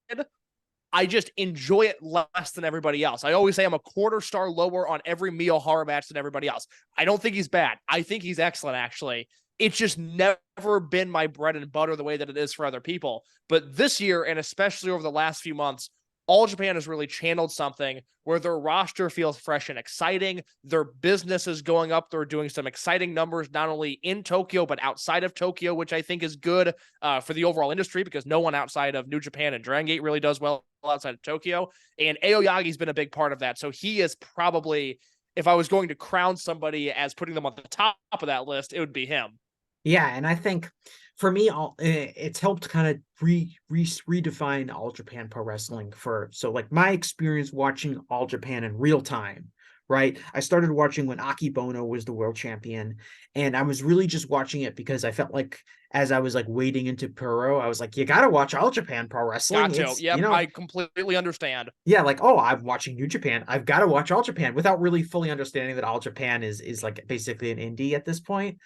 I just enjoy it less than everybody else. I always say I'm a quarter star lower on every Miyohara match than everybody else. I don't think he's bad. I think he's excellent, actually. It's just never been my bread and butter the way that it is for other people. But this year, and especially over the last few months, All Japan has really channeled something where their roster feels fresh and exciting. Their business is going up. They're doing some exciting numbers, not only in Tokyo, but outside of Tokyo, which I think is good for the overall industry, because no one outside of New Japan and Dragon Gate really does well outside of Tokyo. And Aoyagi's been a big part of that. So he is probably, if I was going to crown somebody as putting them on the top of that list, it would be him. Yeah, and I think for me, it's helped kind of redefine All Japan Pro Wrestling so like my experience watching All Japan in real time, right? I started watching when Akebono was the world champion, and I was really just watching it because I felt like as I was like wading into Pro, I was like, you got to watch All Japan Pro Wrestling. Got to. Yep, I completely understand. Yeah, like, oh, I'm watching New Japan. I've got to watch All Japan without really fully understanding that All Japan is like basically an indie at this point.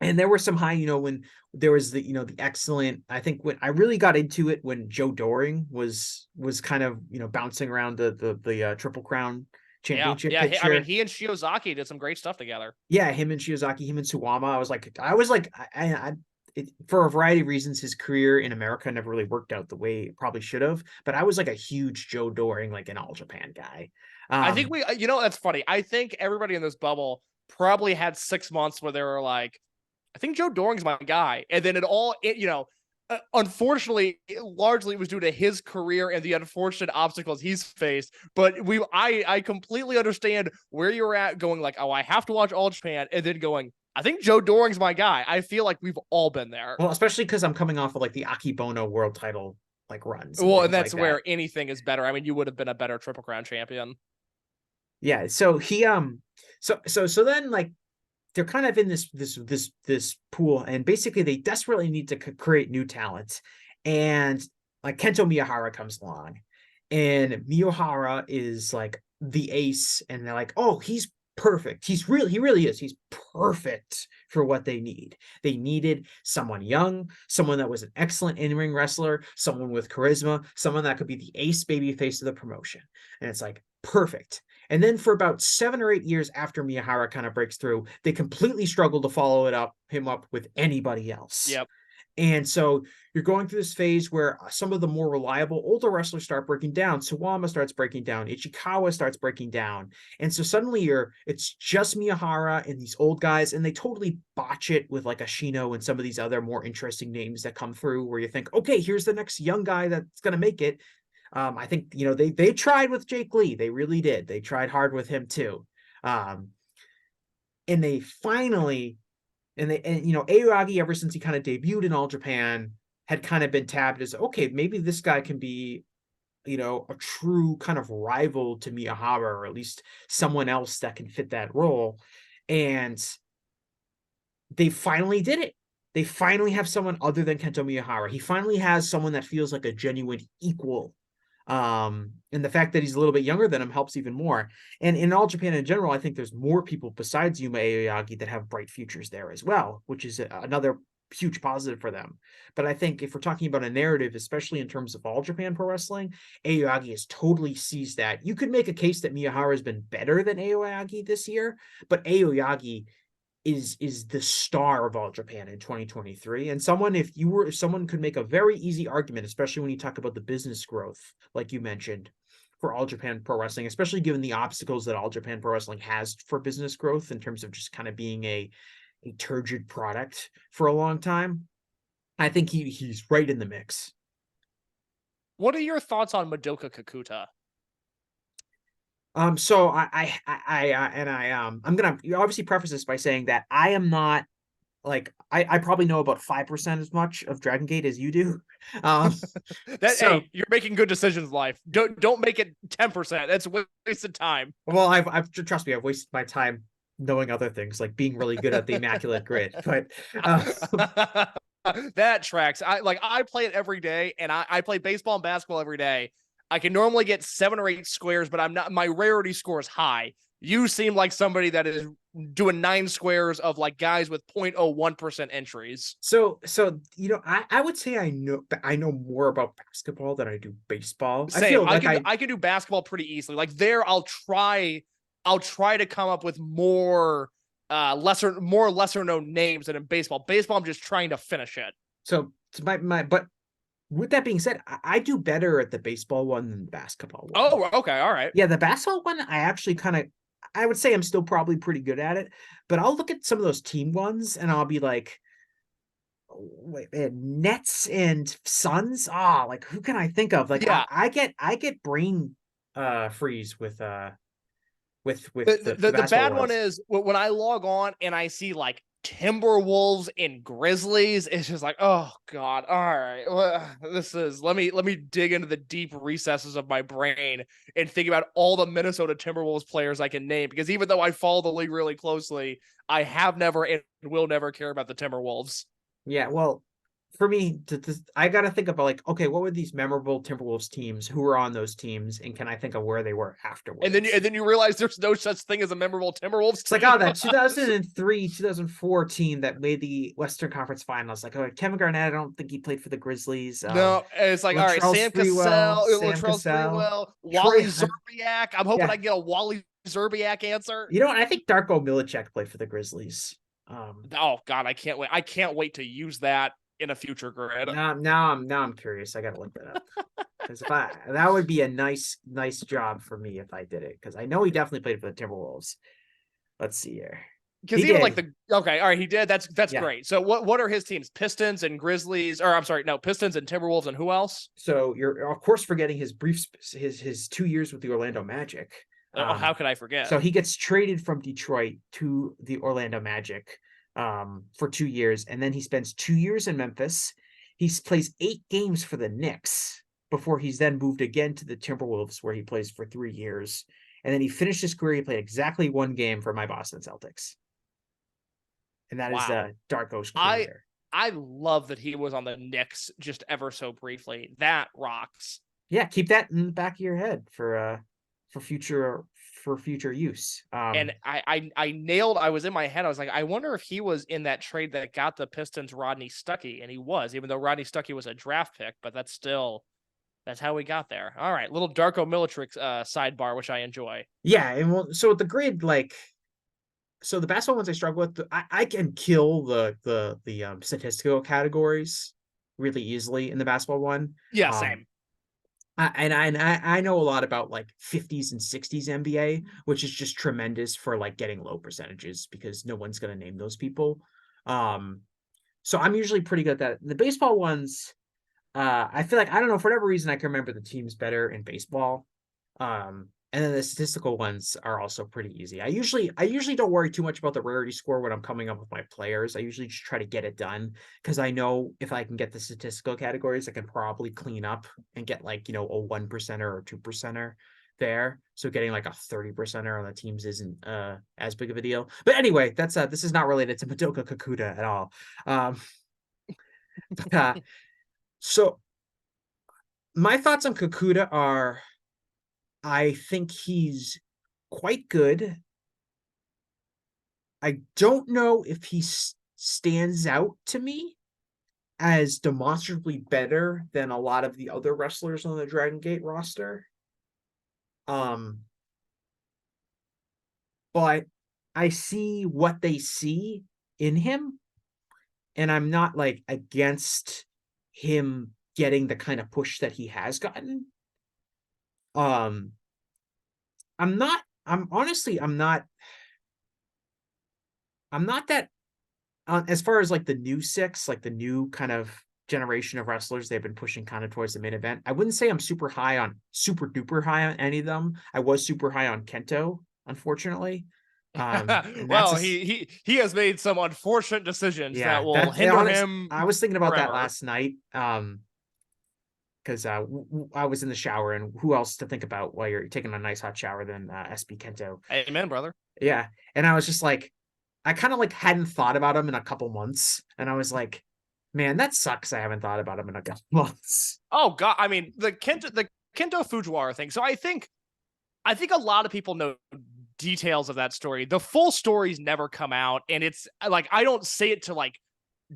And there were some high, when there was the excellent, I think when I really got into it when Joe Doring was kind of, bouncing around the Triple Crown championship picture. I mean, he and Shiozaki did some great stuff together. Yeah, him and Shiozaki, him and Suwama. For a variety of reasons, his career in America never really worked out the way it probably should have. But I was like a huge Joe Doring, like an All Japan guy. I think that's funny. I think everybody in this bubble probably had 6 months where they were like, I think Joe Doring's my guy. And then unfortunately, largely it was due to his career and the unfortunate obstacles he's faced. But I completely understand where you're at, going like, oh, I have to watch All Japan, and then going, I think Joe Doring's my guy. I feel like we've all been there. Well, especially because I'm coming off of like the Akebono world title like runs. And that's like where anything is better. I mean, you would have been a better Triple Crown champion. Yeah. So he so then like they're kind of in this pool, and basically they desperately need to create new talent. And like Kento Miyahara comes along, and Miyahara is like the ace, and they're like, oh, he's perfect. He really is. He's perfect for what they need. They needed someone young, someone that was an excellent in-ring wrestler, someone with charisma, someone that could be the ace baby face of the promotion. And it's like perfect. And then for about 7 or 8 years after Miyahara kind of breaks through, they completely struggle to follow him up with anybody else. Yep. And so you're going through this phase where some of the more reliable older wrestlers start breaking down. Suwama starts breaking down. Ichikawa starts breaking down. And so suddenly it's just Miyahara and these old guys, and they totally botch it with like Ashino and some of these other more interesting names that come through where you think, okay, here's the next young guy that's going to make it. I think, they tried with Jake Lee. They really did. They tried hard with him too. Um, and they finally, Aoyagi, ever since he kind of debuted in All Japan, had kind of been tabbed as, okay, maybe this guy can be, a true kind of rival to Miyahara, or at least someone else that can fit that role. And they finally did it. They finally have someone other than Kento Miyahara. He finally has someone that feels like a genuine equal. And the fact that he's a little bit younger than him helps even more. And in All Japan in general, I think there's more people besides Yuma Aoyagi that have bright futures there as well, which is another huge positive for them. But I think if we're talking about a narrative, especially in terms of All Japan Pro Wrestling, Aoyagi has totally seized that. You could make a case that Miyahara has been better than Aoyagi this year, but Aoyagi is the star of All Japan in 2023. And if someone could make a very easy argument, especially when you talk about the business growth, like you mentioned, for All Japan Pro Wrestling, especially given the obstacles that All Japan Pro Wrestling has for business growth in terms of just kind of being a turgid product for a long time, I think he's right in the mix. What are your thoughts on Madoka Kakuta? So I'm gonna obviously preface this by saying that I am not like I probably know about 5% as much of Dragon Gate as you do. Um, so Hey, you're making good decisions in life. Don't make it 10%. That's wasted time. well, I've trust me, I've wasted my time knowing other things like being really good at the Immaculate Grid, but That tracks. I play it every day, and I play baseball and basketball every day. I can normally get 7 or 8 squares, but I'm not. My rarity score is high. You seem like somebody that is doing 9 squares of like guys with 0.01% entries. I would say I know more about basketball than I do baseball. I Same. feel like I can do basketball pretty easily. Like there, I'll try to come up with more lesser known names than in baseball. Baseball, I'm just trying to finish it. so my but with that being said, I do better at the baseball one than the basketball one. Oh, okay, all right. Yeah, the basketball one, I would say I'm still probably pretty good at it, but I'll look at some of those team ones and I'll be like, wait, man, Nets and Suns. Like who can I think of? Like Yeah, I get brain freeze with the basketball bad one ones. is when I log on and I see like Timberwolves and Grizzlies, it's just like, oh god, all right, let me dig into the deep recesses of my brain and think about all the Minnesota Timberwolves players I can name, because even though I follow the league really closely, I have never and will never care about the Timberwolves. Yeah, well, for me, I got to think about like, okay, what were these memorable Timberwolves teams? Who were on those teams, and can I think of where they were afterwards? And then you realize there's no such thing as a memorable Timberwolves It's like, team. oh, that 2003, 2004 team that made the Western Conference Finals. Like, oh, Kevin Garnett, I don't think he played for the Grizzlies. No, it's like, all right, Latrell Sprewell, Sam Latrell Cassell, Sprewell, Troy Wally Hunt. Zerbiak. I'm hoping Yeah, I get a Wally Zerbiak answer. I think Darko Milicic played for the Grizzlies. Oh God, I can't wait. I can't wait to use that in a future grid. Now I'm curious. I gotta look that up. Because that would be a nice job for me if I did it. Because I know he definitely played for the Timberwolves. Let's see here. Because He even did. like okay, all right, he did. That's Yeah. great. So what are his teams? Pistons and Grizzlies, or I'm sorry, no, Pistons and Timberwolves, and who else? So you're of course forgetting his 2 years with the Orlando Magic. Oh, how could I forget? So he gets traded from Detroit to the Orlando Magic for 2 years, and then he spends 2 years in Memphis. He plays 8 games for the Knicks before he's then moved again to the Timberwolves, where he plays for 3 years. And then he finished his career. He played exactly one game for my Boston Celtics. And that is Wow. Darko's I career. I love that he was on the Knicks just ever so briefly. That rocks. Yeah, keep that in the back of your head for future use. And I nailed. I was in my head. I was like, I wonder if he was in that trade that got the Pistons Rodney Stuckey, and he was, even though Rodney Stuckey was a draft pick. But that's how we got there. All right, little Darko Milicic sidebar, which I enjoy. Yeah, and well, so the grid, like, so the basketball ones I struggle with, I can kill the statistical categories really easily in the basketball one. Yeah, Um, same. I know a lot about like 50s and 60s NBA, which is just tremendous for like getting low percentages because no one's gonna name those people. Um, so I'm usually pretty good at that. The baseball ones, I feel like I don't know, for whatever reason I can remember the teams better in baseball. And then the statistical ones are also pretty easy. I usually don't worry too much about the rarity score when I'm coming up with my players. I usually just try to get it done because I know if I can get the statistical categories, I can probably clean up and get like, a 1%er or 2%er there. So getting like a 30%er on the teams isn't as big of a deal. But anyway, that's this is not related to Madoka Kakuta at all. But, so my thoughts on Kakuta are I think he's quite good. I don't know if he stands out to me as demonstrably better than a lot of the other wrestlers on the Dragon Gate roster. But I see what they see in him, and I'm not like against him getting the kind of push that he has gotten. Um, I'm not. I'm honestly. I'm not that as far as like the new six, like the new kind of generation of wrestlers they've been pushing kind of towards the main event. I wouldn't say I'm super duper high on any of them. I was super high on Kento, unfortunately. And that's Well, he has made some unfortunate decisions that yeah, will that's hinder honest. him I was thinking about that forever. last night. Because I was in the shower, and who else to think about while you're taking a nice hot shower than SB Kento? Amen, brother. Yeah, and I was just like, I kind of like hadn't thought about him in a couple months, and I was like, man, that sucks. I haven't thought about him in a couple months. Oh God, I mean the Kento Fujiwara thing. So I think a lot of people know details of that story. The full story's never come out, and it's like I don't say it to like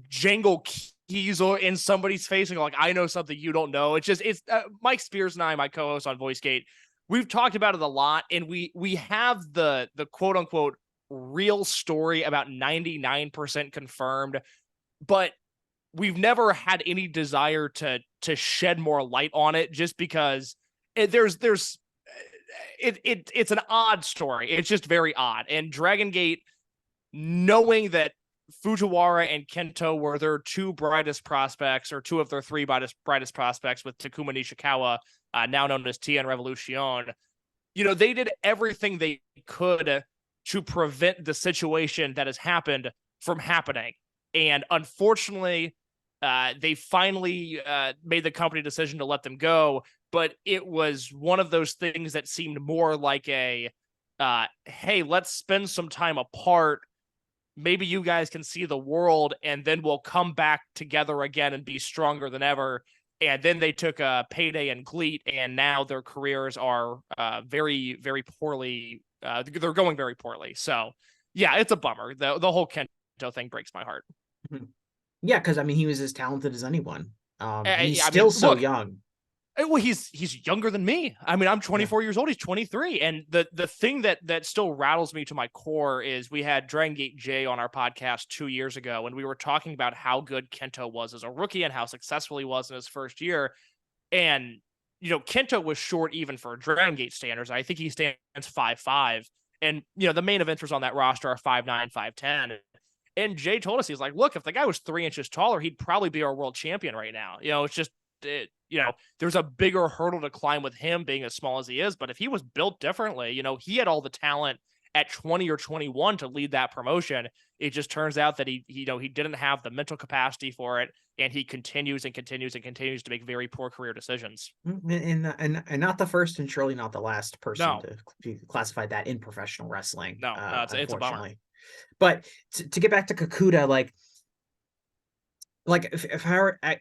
jangle keys or in somebody's face and go like I know something you don't know. It's Mike Spears and I, my co-host on VoiceGate, we've talked about it a lot, and we have the quote unquote real story about 99% confirmed, but we've never had any desire to shed more light on it just because it's an odd story. It's just very odd. And Dragon Gate, knowing that Fujiwara and Kento were their two brightest prospects, or two of their three brightest prospects, with Takuma Nishikawa, now known as TN Revolution, they did everything they could to prevent the situation that has happened from happening. And unfortunately, they finally made the company decision to let them go. But it was one of those things that seemed more like a, hey, let's spend some time apart. Maybe you guys can see the world, and then we'll come back together again and be stronger than ever. And then they took a payday in GLEAT, and now their careers are very, very poorly. They're going very poorly. So, yeah, it's a bummer. The whole Kento thing breaks my heart. Yeah, because I mean, he was as talented as anyone. And he's I mean, still so look, young. well, he's younger than me. I mean, I'm 24 years old. He's 23. And the thing that still rattles me to my core is we had Dragon Gate Jay on our podcast 2 years ago, and we were talking about how good Kento was as a rookie and how successful he was in his first year. And, Kento was short even for Dragon Gate standards. I think he stands 5'5". And, the main eventers on that roster are 5'9", 5'10". And Jay told us, he's like, look, if the guy was 3 inches taller, he'd probably be our world champion right now. It's just, there's a bigger hurdle to climb with him being as small as he is. But if he was built differently, he had all the talent at 20 or 21 to lead that promotion. It just turns out that he didn't have the mental capacity for it, and he continues and continues and continues to make very poor career decisions. And not the first and surely not the last person No, to be classified that in professional wrestling, no, it's a bummer. unfortunately. But to get back to Kakuta, like if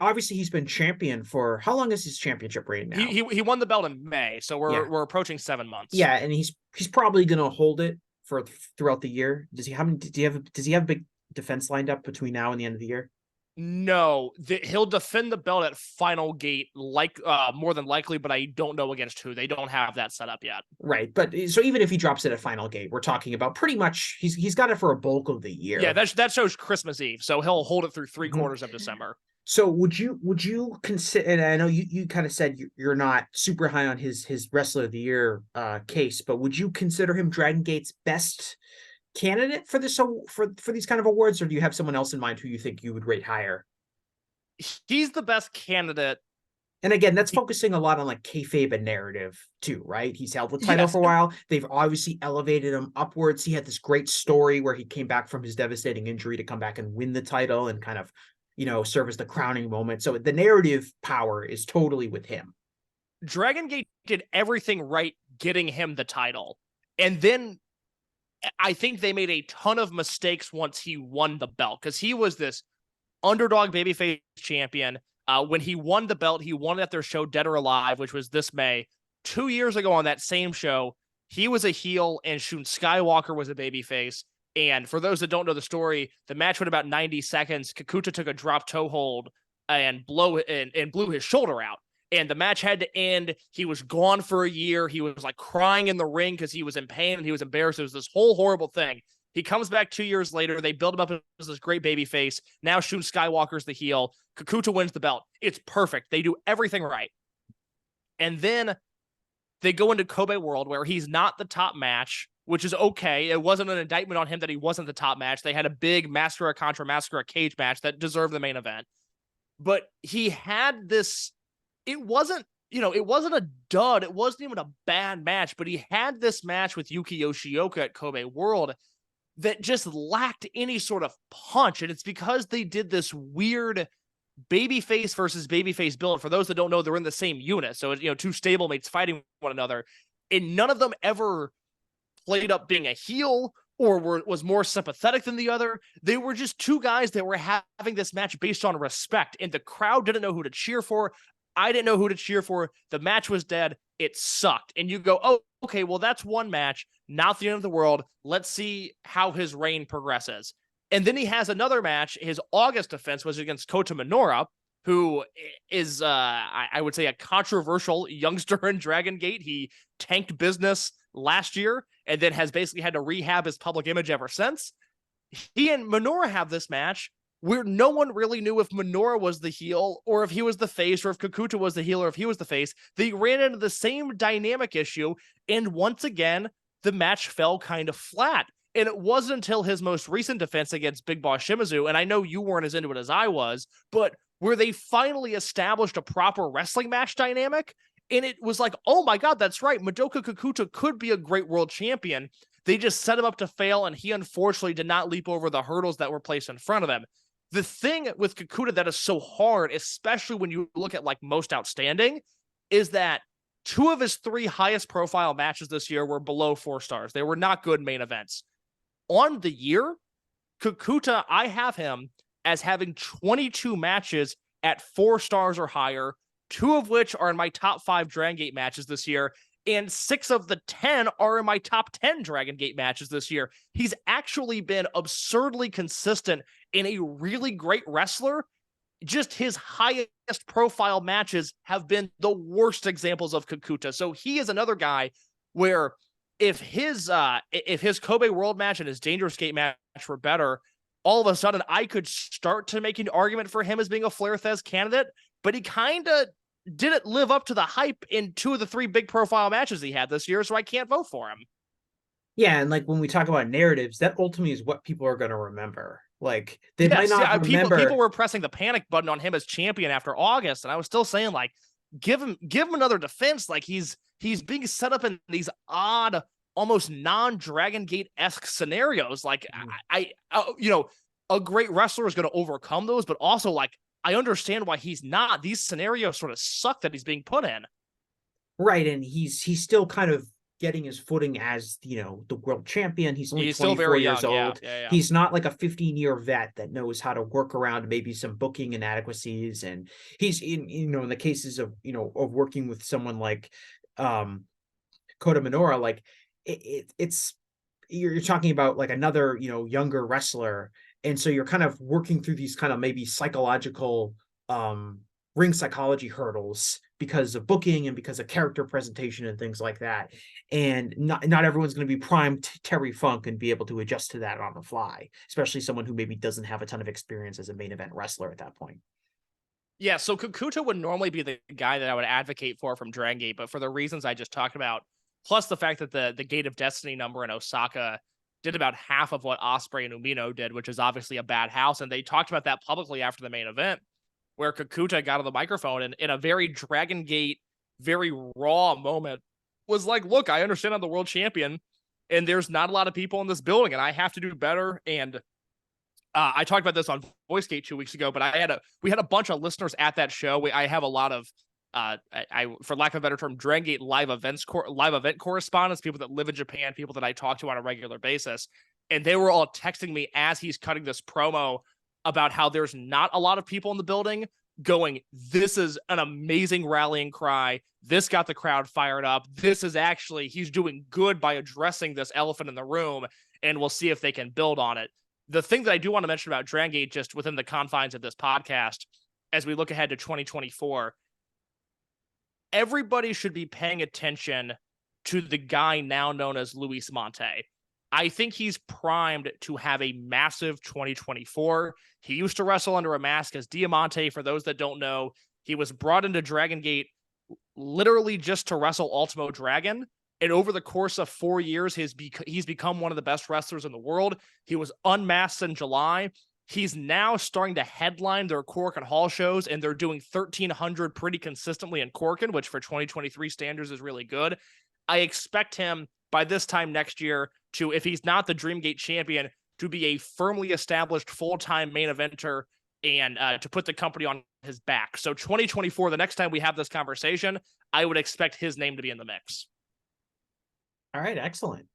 obviously he's been champion for how long is his championship reign now? He won the belt in May, so we're approaching 7 months. Yeah, and he's probably gonna hold it for throughout the year. Does he have a big defense lined up between now and the end of the year? No, he'll defend the belt at Final Gate, more than likely, but I don't know against who. They don't have that set up yet. Right, but so even if he drops it at Final Gate, we're talking about pretty much he's got it for a bulk of the year. Yeah, that shows Christmas Eve, so he'll hold it through 3/4 of December. So would you consider? And I know you kind of said you're not super high on his Wrestler of the Year case, but would you consider him Dragon Gate's best candidate for this for these kind of awards, or do you have someone else in mind who you think you would rate higher? He's the best candidate. And again, that's focusing a lot on like kayfabe and narrative too, right? He's held the title for a while. They've obviously elevated him upwards. He had this great story where he came back from his devastating injury to come back and win the title and kind of, serve as the crowning moment. So the narrative power is totally with him. Dragon Gate did everything right getting him the title. And then I think they made a ton of mistakes once he won the belt, because he was this underdog babyface champion. When he won the belt, he won it at their show Dead or Alive, which was this May. 2 years ago on that same show, he was a heel and Shun Skywalker was a babyface. And for those that don't know the story, the match went about 90 seconds. Kakuta took a drop toe hold and blew his shoulder out. And the match had to end. He was gone for a year. He was like crying in the ring because he was in pain and he was embarrassed. It was this whole horrible thing. He comes back 2 years later. They build him up as this great baby face. Now Shun Skywalker's the heel. Kakuta wins the belt. It's perfect. They do everything right. And then they go into Kobe World where he's not the top match, which is okay. It wasn't an indictment on him that he wasn't the top match. They had a big Mascara contra Mascara cage match that deserved the main event. But he had this, it wasn't a dud. It wasn't even a bad match, but he had this match with Yuki Yoshioka at Kobe World that just lacked any sort of punch. And it's because they did this weird babyface versus babyface build. For those that don't know, they're in the same unit. So, two stablemates fighting one another. And none of them ever played up being a heel or was more sympathetic than the other. They were just two guys that were having this match based on respect. And the crowd didn't know who to cheer for. I didn't know who to cheer for. The match was dead. It sucked. And you go, oh, okay, well, that's one match, not the end of the world. Let's see how his reign progresses. And then he has another match. His August defense was against Kota Minoura, who is, I would say, a controversial youngster in Dragon Gate. He tanked business last year and then has basically had to rehab his public image ever since. He and Minoura have this match where no one really knew if Minoura was the heel or if he was the face or if Kakuta was the heel or if he was the face. They ran into the same dynamic issue, and once again, the match fell kind of flat. And it wasn't until his most recent defense against Big Boss Shimizu, and I know you weren't as into it as I was, but where they finally established a proper wrestling match dynamic, and it was like, oh my God, that's right, Madoka Kakuta could be a great world champion. They just set him up to fail, and he unfortunately did not leap over the hurdles that were placed in front of him. The thing with Kakuta that is so hard, especially when you look at like most outstanding, is that 2 of his 3 highest profile matches this year were below 4 stars. They were not good main events. On the year, Kakuta, I have him as having 22 matches at 4 stars or higher, 2 of which are in my top 5 Dragon Gate matches this year, and 6 of the 10 are in my top 10 Dragon Gate matches this year. He's actually been absurdly consistent and a really great wrestler. Just his highest profile matches have been the worst examples of Kakuta. So he is another guy where if his Kobe World match and his Dangerous Gate match were better, all of a sudden I could start to make an argument for him as being a Flair Thez candidate, but he kind of didn't live up to the hype in 2 of the 3 big profile matches he had this year, so I can't vote for him. Yeah, and like when we talk about narratives, that ultimately is what people are going to remember. Like they might not remember. People were pressing the panic button on him as champion after August, and I was still saying like, give him another defense. Like he's being set up in these odd almost non-Dragon Gate-esque scenarios. Like a great wrestler is going to overcome those, but also like I understand why he's not. These scenarios sort of suck that he's being put in. Right, and he's still kind of getting his footing as, the world champion. He's only He's still 24 very years young. old. Yeah. He's not like a 15-year vet that knows how to work around maybe some booking inadequacies. And he's in the cases of, of working with someone like Kota Minoura, like it's you're talking about like another, younger wrestler. And so you're kind of working through these kind of maybe psychological ring psychology hurdles because of booking and because of character presentation and things like that. And not everyone's going to be primed Terry Funk and be able to adjust to that on the fly, especially someone who maybe doesn't have a ton of experience as a main event wrestler at that point. Yeah, so Kakuta would normally be the guy that I would advocate for from Dragon Gate, but for the reasons I just talked about, plus the fact that the Gate of Destiny number in Osaka did about half of what Ospreay and Umino did, which is obviously a bad house, and they talked about that publicly after the main event, where Kakuta got on the microphone and in a very Dragon Gate, very raw moment was like, look, I understand I'm the world champion, and there's not a lot of people in this building, and I have to do better, and I talked about this on VoiceGate 2 weeks ago, but we had a bunch of listeners at that show. I have a lot of for lack of a better term, Dragon Gate live event correspondents, people that live in Japan, people that I talk to on a regular basis, and they were all texting me as he's cutting this promo about how there's not a lot of people in the building going, this is an amazing rallying cry. This got the crowd fired up. This is actually, he's doing good by addressing this elephant in the room, and we'll see if they can build on it. The thing that I do want to mention about Dragon Gate, just within the confines of this podcast, as we look ahead to 2024, everybody should be paying attention to the guy now known as Luis Monte. I think he's primed to have a massive 2024. He used to wrestle under a mask as Diamante. For those that don't know, he was brought into Dragon Gate literally just to wrestle Ultimo Dragon. And over the course of 4 years, he's become one of the best wrestlers in the world. He was unmasked in July. He's now starting to headline their Korakuen Hall shows, and they're doing 1,300 pretty consistently in Korakuen, which for 2023 standards is really good. I expect him by this time next year to, if he's not the Dreamgate champion, to be a firmly established full-time main eventer and to put the company on his back. So 2024, the next time we have this conversation, I would expect his name to be in the mix. All right, excellent.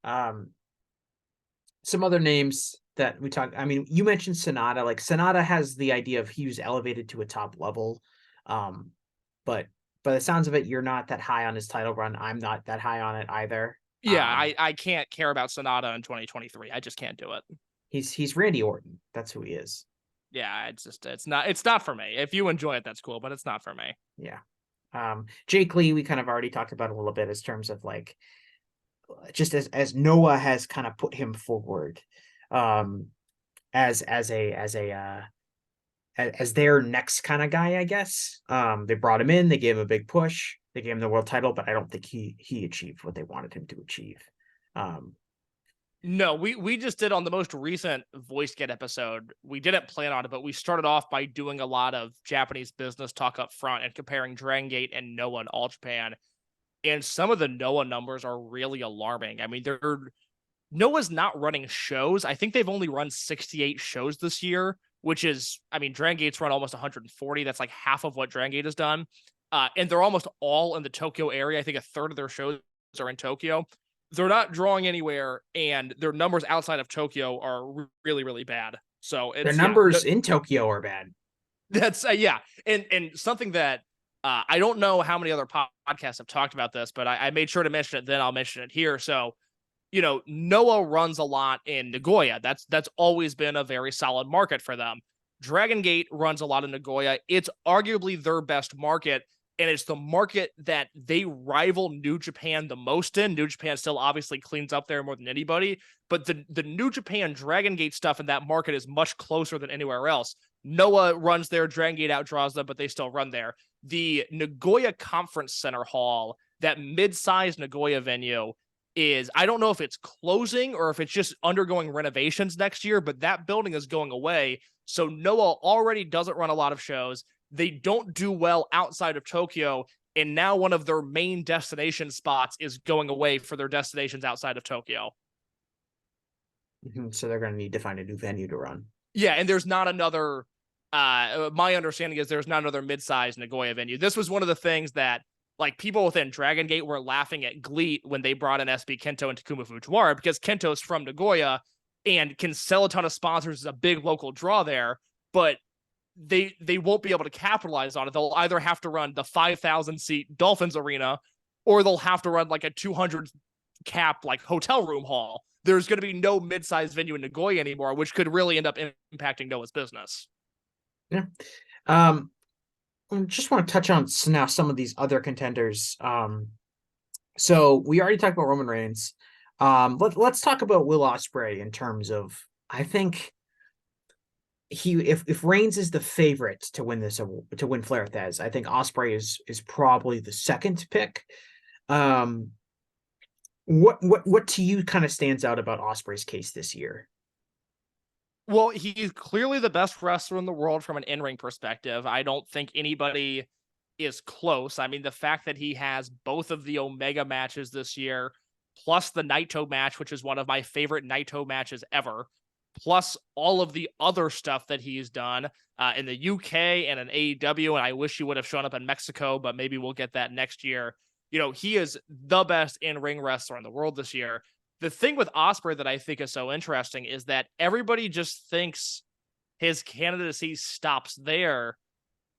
Some other names that we talked, I mean, you mentioned Sonata. Like Sonata has the idea of he was elevated to a top level. But by the sounds of it, you're not that high on his title run. I'm not that high on it either. Yeah, I can't care about Sonata in 2023. I just can't do it. He's Randy Orton. That's who he is. Yeah, it's not for me. If you enjoy it, that's cool, but it's not for me. Yeah. Jake Lee, we kind of already talked about a little bit as terms of like, just as Noah has kind of put him forward as their next kind of guy, I guess. They brought him in, they gave him a big push, they gave him the world title, but I don't think he achieved what they wanted him to achieve. No, we just did on the most recent VoiceGate episode. We didn't plan on it, but we started off by doing a lot of Japanese business talk up front and comparing Dragon Gate and Noah and All Japan. And some of the Noah numbers are really alarming. I mean, Noah's not running shows. I think they've only run 68 shows this year, which is, I mean, Dragon Gate's run almost 140. That's like half of what Dragon Gate has done. And they're almost all in the Tokyo area. I think a third of their shows are in Tokyo. They're not drawing anywhere, and their numbers outside of Tokyo are really, really bad. So their numbers in Tokyo are bad. That's yeah. And something that I don't know how many other podcasts have talked about this, but I made sure to mention it. Then I'll mention it here. So, Noah runs a lot in Nagoya. That's always been a very solid market for them. Dragon Gate runs a lot in Nagoya. It's arguably their best market, and it's the market that they rival New Japan the most in. New Japan still obviously cleans up there more than anybody, but the New Japan Dragon Gate stuff in that market is much closer than anywhere else. Noah runs there, Dragon Gate outdraws them, but they still run there. The Nagoya Conference Center Hall, that mid-sized Nagoya venue, is, I don't know if it's closing or if it's just undergoing renovations next year, but that building is going away. So Noah already doesn't run a lot of shows. They don't do well outside of Tokyo. And now one of their main destination spots is going away for their destinations outside of Tokyo. So they're going to need to find a new venue to run. Yeah, and there's not another. My understanding is there's not another mid-sized Nagoya venue. This was one of the things that like people within Dragon Gate were laughing at Gleet when they brought in SB Kento and Takuma Fujiwara, because Kento's from Nagoya and can sell a ton of sponsors as a big local draw there, but they won't be able to capitalize on it. They'll either have to run the 5,000 seat Dolphins Arena, or they'll have to run like a 200 cap like hotel room hall. There's going to be no mid-sized venue in Nagoya anymore, which could really end up impacting Noah's business. Yeah. I just want to touch on now some of these other contenders. So we already talked about Roman Reigns. Let's talk about Will Ospreay in terms of, I think if Reigns is the favorite to win to win Flair Thez, I think Ospreay is probably the second pick. What to you kind of stands out about Ospreay's case this year? Well, he's clearly the best wrestler in the world from an in-ring perspective. I don't think anybody is close. I mean, the fact that he has both of the Omega matches this year, plus the Naito match, which is one of my favorite Naito matches ever, plus all of the other stuff that he's done in the UK and in AEW, and I wish he would have shown up in Mexico, but maybe we'll get that next year. You know, he is the best in-ring wrestler in the world this year. The thing with Ospreay that I think is so interesting is that everybody just thinks his candidacy stops there.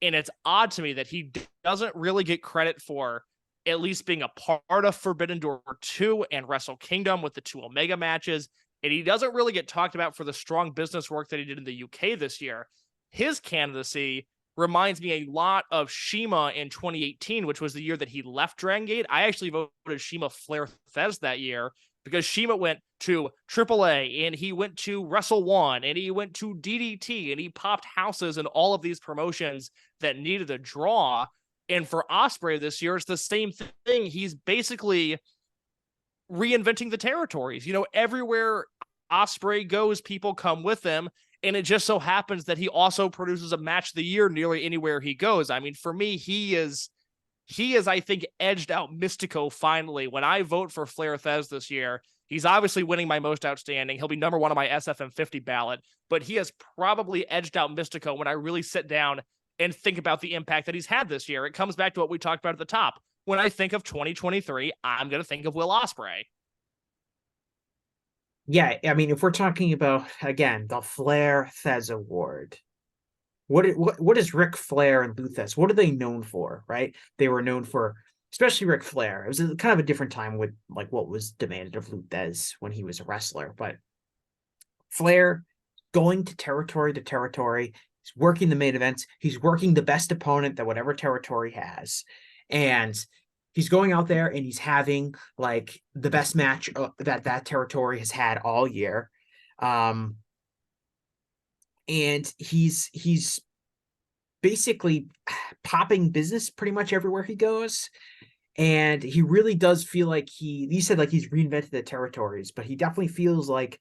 And it's odd to me that he doesn't really get credit for at least being a part of Forbidden Door 2 and Wrestle Kingdom with the 2 Omega matches. And he doesn't really get talked about for the strong business work that he did in the UK this year. His candidacy reminds me a lot of Shima in 2018, which was the year that he left Dragon Gate. I actually voted Shima Flair Thez that year, because Shima went to AAA and he went to Wrestle One and he went to DDT and he popped houses in all of these promotions that needed a draw. And for Ospreay this year, it's the same thing. He's basically reinventing the territories. You know, everywhere Ospreay goes, people come with him. And it just so happens that he also produces a match of the year nearly anywhere he goes. I mean, for me, he is, I think, edged out Mistico finally. When I vote for Flair Thez this year, he's obviously winning my most outstanding. He'll be number one on my SFM 50 ballot, but he has probably edged out Mistico when I really sit down and think about the impact that he's had this year. It comes back to what we talked about at the top. When I think of 2023, I'm going to think of Will Ospreay. Yeah, I mean, if we're talking about, again, the Flair Thez Award, what is Ric Flair and Lou Thesz? What are they known for, right? They were known for, especially Ric Flair. It was kind of a different time with like what was demanded of Lou Thesz when he was a wrestler. But Flair going to territory, he's working the main events. He's working the best opponent that whatever territory has. And he's going out there and he's having like the best match that territory has had all year. And he's basically popping business pretty much everywhere he goes. And he really does feel like you said like he's reinvented the territories, but he definitely feels like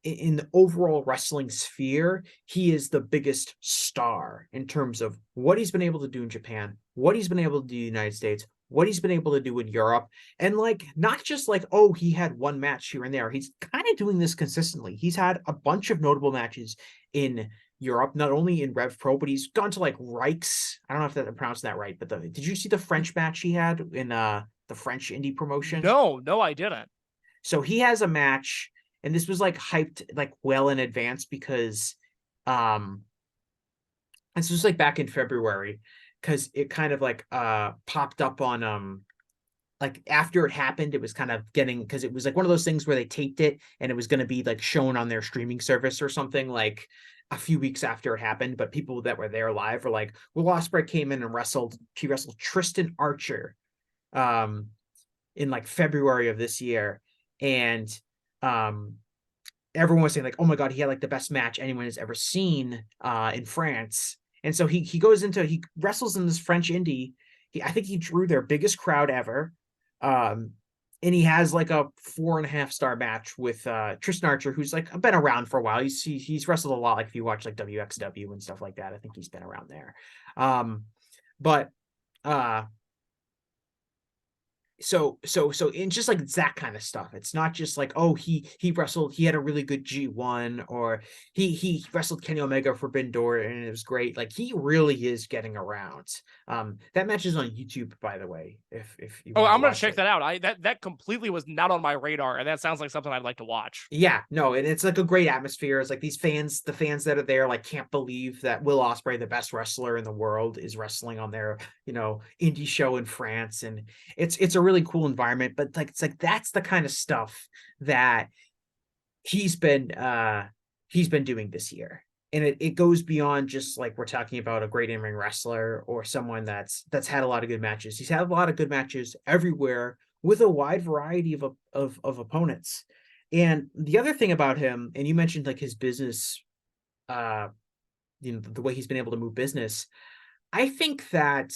in the overall wrestling sphere, he is the biggest star in terms of what he's been able to do in Japan, what he's been able to do in the United States, what he's been able to do in Europe. And like, not just like, oh, he had one match here and there. He's kind of doing this consistently. He's had a bunch of notable matches in Europe, not only in Rev Pro, but he's gone to like Reichs. I don't know if I'm pronouncing that right, but did you see the French match he had in the French indie promotion? No, I didn't. So he has a match, and this was like hyped like well in advance because this was like back in February, because it kind of like popped up on like after it happened, it was kind of getting, because it was like one of those things where they taped it and it was going to be like shown on their streaming service or something like a few weeks after it happened. But people that were there live were like, Will Ospreay came in and wrestled Tristan Archer in like February of this year. And everyone was saying like, oh my God, he had like the best match anyone has ever seen in France. And so he wrestles in this French indie. I think he drew their biggest crowd ever. And he has like a 4.5-star match with Tristan Archer, who's like been around for a while. He's wrestled a lot. Like if you watch like WXW and stuff like that, I think he's been around there. But so in just like that kind of stuff. It's not just like, oh, he wrestled, he had a really good G1, or he wrestled Kenny Omega for Forbidden Door and it was great. Like, he really is getting around. That match is on YouTube, by the way, if you Oh, want to I'm gonna watch check it. that out. That completely was not on my radar, and that sounds like something I'd like to watch. Yeah, no, and it's like a great atmosphere. It's like these fans, the fans that are there, like, can't believe that Will Ospreay, the best wrestler in the world, is wrestling on their, indie show in France, and it's a really cool environment. But like, it's like that's the kind of stuff that he's been he's been doing this year, and it goes beyond just like we're talking about a great in-ring wrestler or someone that's had a lot of good matches. He's had a lot of good matches everywhere with a wide variety of opponents. And the other thing about him, and you mentioned like his business, uh the way he's been able to move business, I think that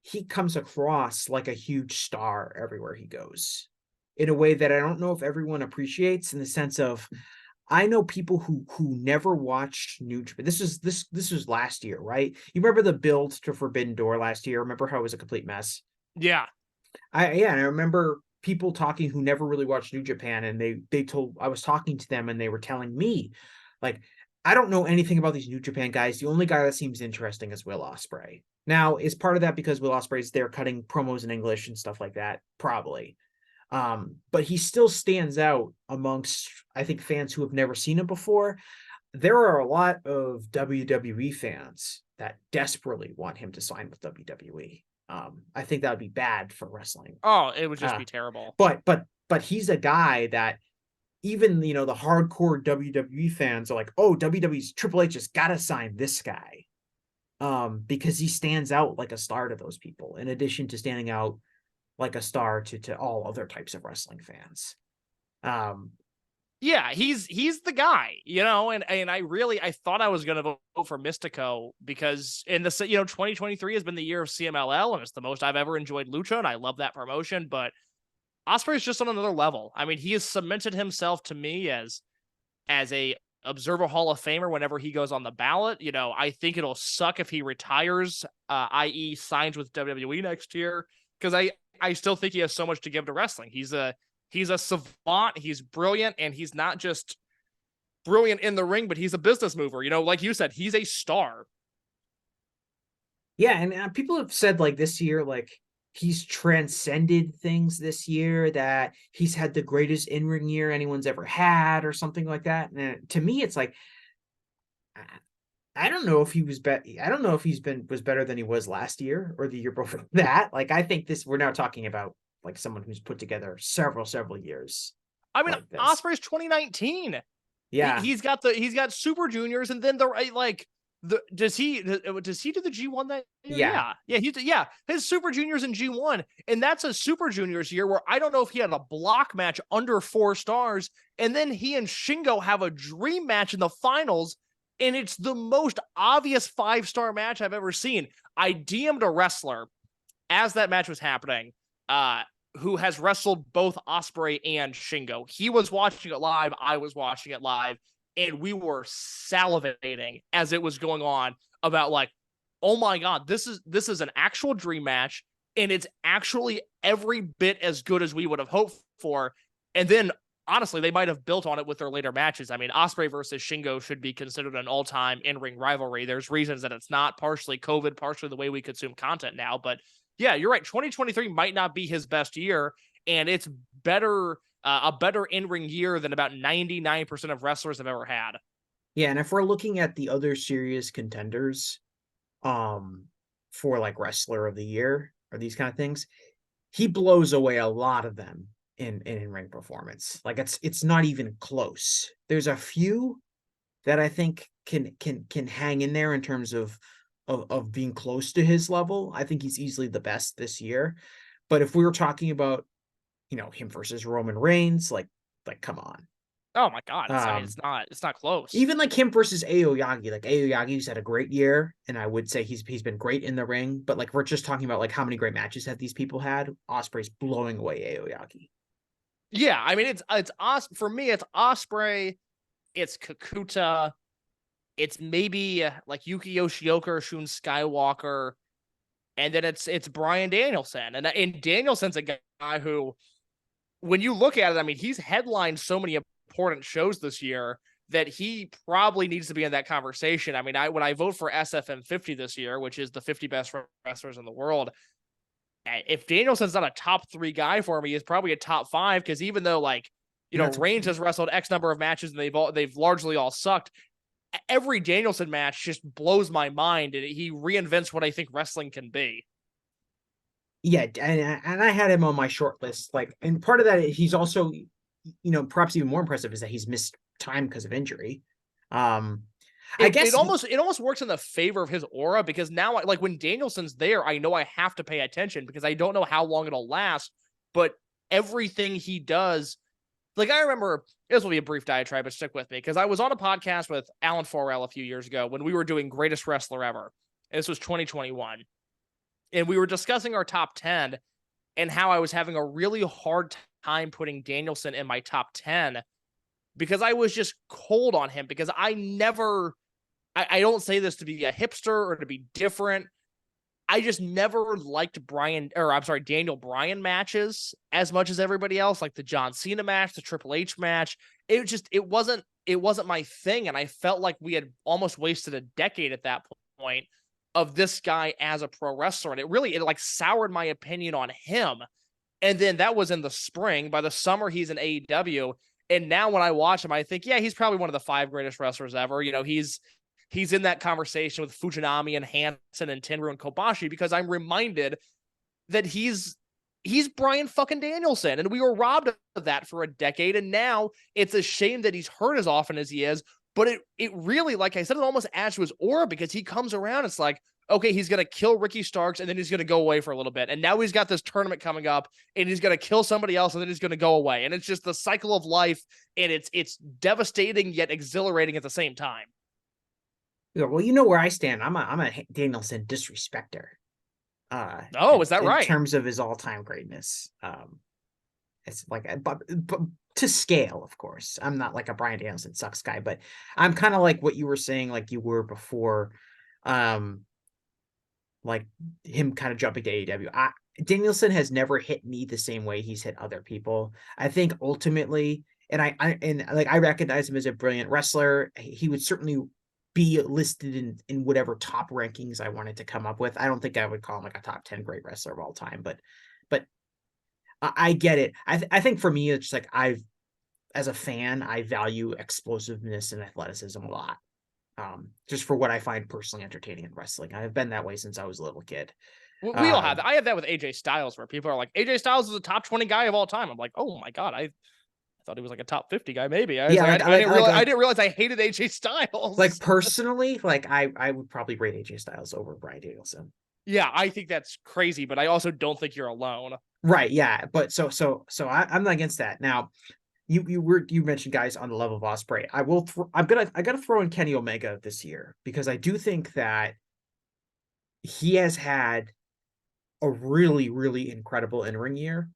he comes across like a huge star everywhere he goes, in a way that I don't know if everyone appreciates, in the sense of, I know people who never watched New Japan. This was last year, right? You remember the build to Forbidden Door last year? Remember how it was a complete mess? Yeah. And I remember people talking who never really watched New Japan, and they told, I was talking to them and they were telling me, like, I don't know anything about these New Japan guys. The only guy that seems interesting is Will Ospreay. Now, is part of that because Will Ospreay's there cutting promos in English and stuff like that? Probably. But he still stands out amongst, I think, fans who have never seen him before. There are a lot of WWE fans that desperately want him to sign with WWE. I think that would be bad for wrestling. Oh, it would just Uh, be terrible. but he's a guy that even, the hardcore WWE fans are like, oh, WWE's Triple H has got to sign this guy. Because he stands out like a star to those people, in addition to standing out like a star to all other types of wrestling fans. Um, Yeah, he's the guy, and I thought I was gonna vote for Mistico because 2023 has been the year of CMLL, and it's the most I've ever enjoyed Lucha, and I love that promotion. But Ospreay is just on another level. I mean, he has cemented himself to me as a Observer Hall of Famer whenever he goes on the ballot. I think it'll suck if he retires, i.e., signs with WWE next year, because I still think he has so much to give to wrestling. He's a savant, he's brilliant, and he's not just brilliant in the ring, but he's a business mover. Like you said, he's a star. yeah, and people have said like this year, like, he's transcended things this year, that he's had the greatest in-ring year anyone's ever had, or something like that. And to me, it's like, I don't know if he was I don't know if was better than he was last year or the year before that. Like, I think we're now talking about like someone who's put together several years I mean, like this. Ospreay's 2019. Yeah. He's got Super Juniors, and then does he do the G1 that year? Yeah. His Super Juniors and G1, and that's a Super Juniors year where I don't know if he had a block match under 4 stars, and then he and Shingo have a dream match in the finals, and it's the most obvious 5-star match I've ever seen. I DM'd a wrestler as that match was happening, who has wrestled both Ospreay and Shingo. He was watching it live, I was watching it live, and we were salivating as it was going on about, like, oh my god, this is an actual dream match, and it's actually every bit as good as we would have hoped for. And then honestly, they might have built on it with their later matches. I mean, Ospreay versus Shingo should be considered an all-time in-ring rivalry. There's reasons that it's not, partially COVID, partially the way we consume content now. But yeah, you're right. 2023 might not be his best year, and it's better, a better in-ring year than about 99% of wrestlers have ever had. Yeah, and if we're looking at the other serious contenders, for like wrestler of the year or these kind of things, he blows away a lot of them in ring performance. Like, it's not even close. There's a few that I think can hang in there in terms of being close to his level. I think he's easily the best this year. But if we were talking about, him versus Roman Reigns, like come on. Oh my god, Um, it's not close. Even like him versus Aoyagi, like Aoyagi's had a great year, and I would say he's been great in the ring. But like, we're just talking about like how many great matches have these people had. Ospreay's blowing away Aoyagi. Yeah, I mean, for me, it's Ospreay, it's Kakuta, it's maybe like Yuki Yoshioka or Shun Skywalker, and then it's Brian Danielson, and Danielson's a guy who, when you look at it, I mean, he's headlined so many important shows this year that he probably needs to be in that conversation. I mean, when I vote for SFM 50 this year, which is the 50 best wrestlers in the world, if Danielson's not a top 3 guy for me, he's probably a top 5, because even though, like, Reigns has wrestled X number of matches and they've largely all sucked, every Danielson match just blows my mind, and he reinvents what I think wrestling can be. Yeah, and I had him on my short list. Like, and part of that, he's also, perhaps even more impressive is that he's missed time because of injury. I guess it almost works in the favor of his aura, because now, like, when Danielson's there, I know I have to pay attention because I don't know how long it'll last. But everything he does, like, I remember, this will be a brief diatribe, but stick with me, because I was on a podcast with Alan Forel a few years ago when we were doing Greatest Wrestler Ever. And this was 2021. And we were discussing our top 10 and how I was having a really hard time putting Danielson in my top 10 because I was just cold on him, because I don't say this to be a hipster or to be different. I just never liked Daniel Bryan matches as much as everybody else, like the John Cena match, the Triple H match. It wasn't my thing. And I felt like we had almost wasted a decade at that point of this guy as a pro wrestler. And it like soured my opinion on him. And then that was in the spring. By the summer, he's in AEW. And now when I watch him, I think, yeah, he's probably one of the 5 greatest wrestlers ever. He's in that conversation with Fujinami and Hansen and Tenryu and Kobashi, because I'm reminded that he's Bryan fucking Danielson. And we were robbed of that for a decade. And now it's a shame that he's hurt as often as he is. But it really, like I said, it almost adds to his aura, because he comes around. It's like, okay, he's going to kill Ricky Starks and then he's going to go away for a little bit. And now he's got this tournament coming up and he's going to kill somebody else and then he's going to go away. And it's just the cycle of life. And it's devastating yet exhilarating at the same time. Yeah, well, you know where I stand. I'm a Danielson disrespecter. Is that right? In terms of his all-time greatness. It's like, but to scale, of course. I'm not like a Bryan Danielson sucks guy, but I'm kind of like what you were saying, like you were before, like him kind of jumping to AEW. Danielson has never hit me the same way he's hit other people. I think ultimately, and I recognize him as a brilliant wrestler. He would certainly be listed in whatever top rankings I wanted to come up with. I don't think I would call him like a top 10 great wrestler of all time, but I get it. I think for me, it's like as a fan, I value explosiveness and athleticism a lot. Just for what I find personally entertaining in wrestling. I've been that way since I was a little kid. We all have that. I have that with AJ Styles, where people are like, AJ Styles is a top 20 guy of all time. I'm like, oh my God, I thought he was like a top 50 guy, maybe. I didn't realize I hated AJ Styles. Like, personally, like I would probably rate AJ Styles over Bryan Danielson. Yeah, I think that's crazy, but I also don't think you're alone. Right, yeah. But so I'm not against that. Now, you mentioned guys on the level of Ospreay. I gotta throw in Kenny Omega this year, because I do think that he has had a really, really incredible in-ring year.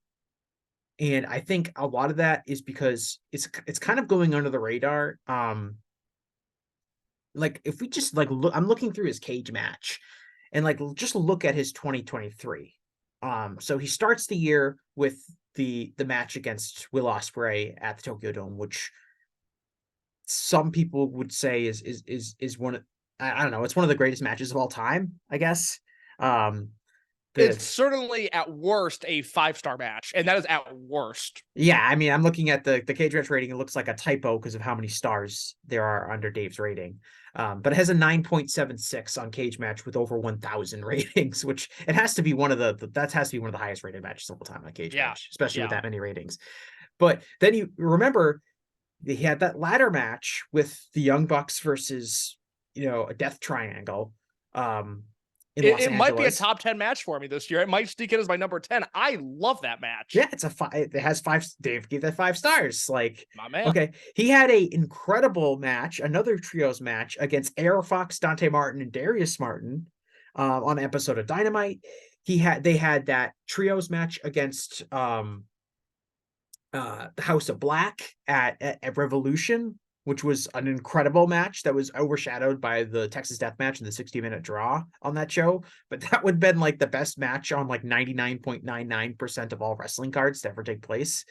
And I think a lot of that is because it's kind of going under the radar. Like, if we just like look, I'm looking through his cage match and like just look at his 2023. So he starts the year with the match against Will Ospreay at the Tokyo Dome, which some people would say is one of, I don't know, it's one of the greatest matches of all time, I guess. It's certainly at worst a 5-star match, and that is at worst. Yeah, I mean, I'm looking at the cage match rating. It looks like a typo because of how many stars there are under Dave's rating. But it has a 9.76 on cage match with over 1,000 ratings, which it has to be one of that has to be one of the highest rated matches of all time on cage match, especially with that many ratings. But then you remember he had that ladder match with the Young Bucks versus, a Death Triangle. It might be a top 10 match for me this year. It might sneak in as my number 10. I love that match. Yeah, it has 5. Dave gave that 5 stars. Like, my man. Okay, he had a incredible match, another trios match against Air Fox, Dante Martin, and Darius Martin on an episode of Dynamite. They had that trios match against the House of Black at Revolution. which was an incredible match that was overshadowed by the Texas Death Match and the 60-minute draw on that show. But that would have been like the best match on like 99.99% of all wrestling cards to ever take place.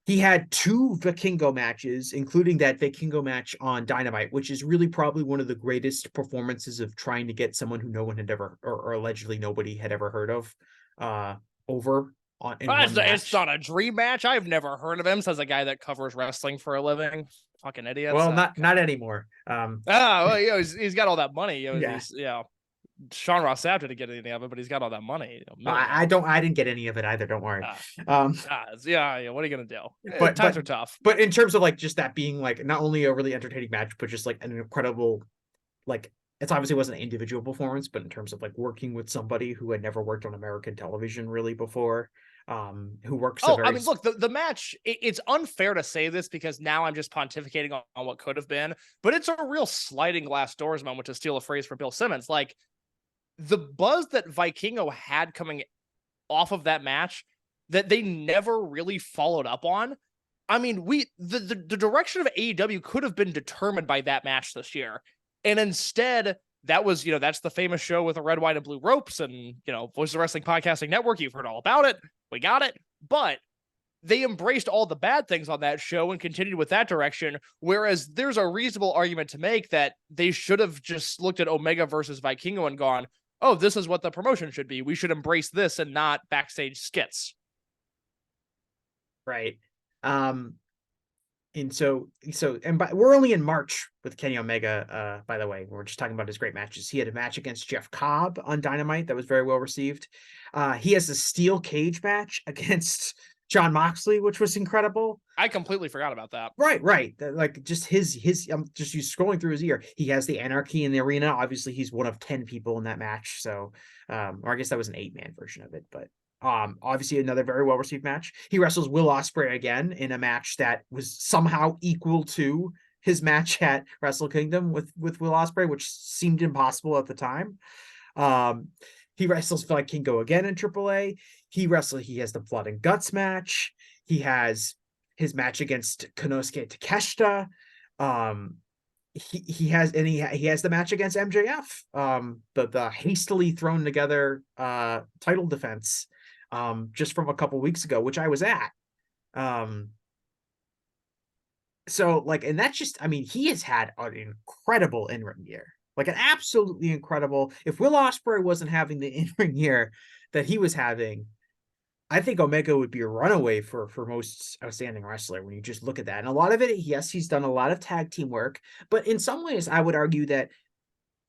He had 2 Vikingo matches, including that Vikingo match on Dynamite, which is really probably one of the greatest performances of trying to get someone who no one had ever, or allegedly nobody had ever heard of, over in one match. It's not a dream match. I've never heard of him, says a guy that covers wrestling for a living. Fucking idiots. Well, not anymore. Well, he's got all that money. Yeah. He's Sean Ross Sapp didn't get anything of it, but he's got all that money. I didn't get any of it either. Don't worry. Yeah. What are you gonna do? But Times are tough. But in terms of like just that being like not only a really entertaining match, but just like an incredible, like it's obviously wasn't an individual performance, but in terms of like working with somebody who had never worked on American television really before, who works. I mean, look, the match. It's unfair to say this because now I'm just pontificating on what could have been, but it's a real sliding glass doors moment, to steal a phrase from Bill Simmons. Like, the buzz that Vikingo had coming off of that match that they never really followed up on. I mean, the direction of AEW could have been determined by that match this year. And instead, that was, that's the famous show with the red, white, and blue ropes and, Voice of Wrestling Podcasting Network. You've heard all about it. We got it. But they embraced all the bad things on that show and continued with that direction. Whereas there's a reasonable argument to make that they should have just looked at Omega versus Vikingo and gone, oh, this is what the promotion should be. We should embrace this and not backstage skits. Right. And we're only in March with Kenny Omega, by the way. We're just talking about his great matches. He had a match against Jeff Cobb on Dynamite that was very well received. He has a steel cage match against Jon Moxley, which was incredible. I completely forgot about that. Right. Like just his I'm just scrolling through his ear. He has the Anarchy in the arena. Obviously, he's one of 10 people in that match. So, or I guess that was an 8-man version of it, but obviously another very well received match. He wrestles Will Ospreay again in a match that was somehow equal to his match at Wrestle Kingdom with Will Ospreay, which seemed impossible at the time. He wrestles Vikingo again in AAA. He has the Blood and Guts match. He has his match against Konosuke Takeshita. He has the match against MJF. The hastily thrown together title defense just from a couple weeks ago, which I was at. So like, and that's just, I mean, he has had an incredible in-ring year. Like an absolutely incredible. If Will Ospreay wasn't having the in-ring year that he was having, I think Omega would be a runaway for most outstanding wrestler when you just look at that. And a lot of it, yes, he's done a lot of tag team work, but in some ways, I would argue that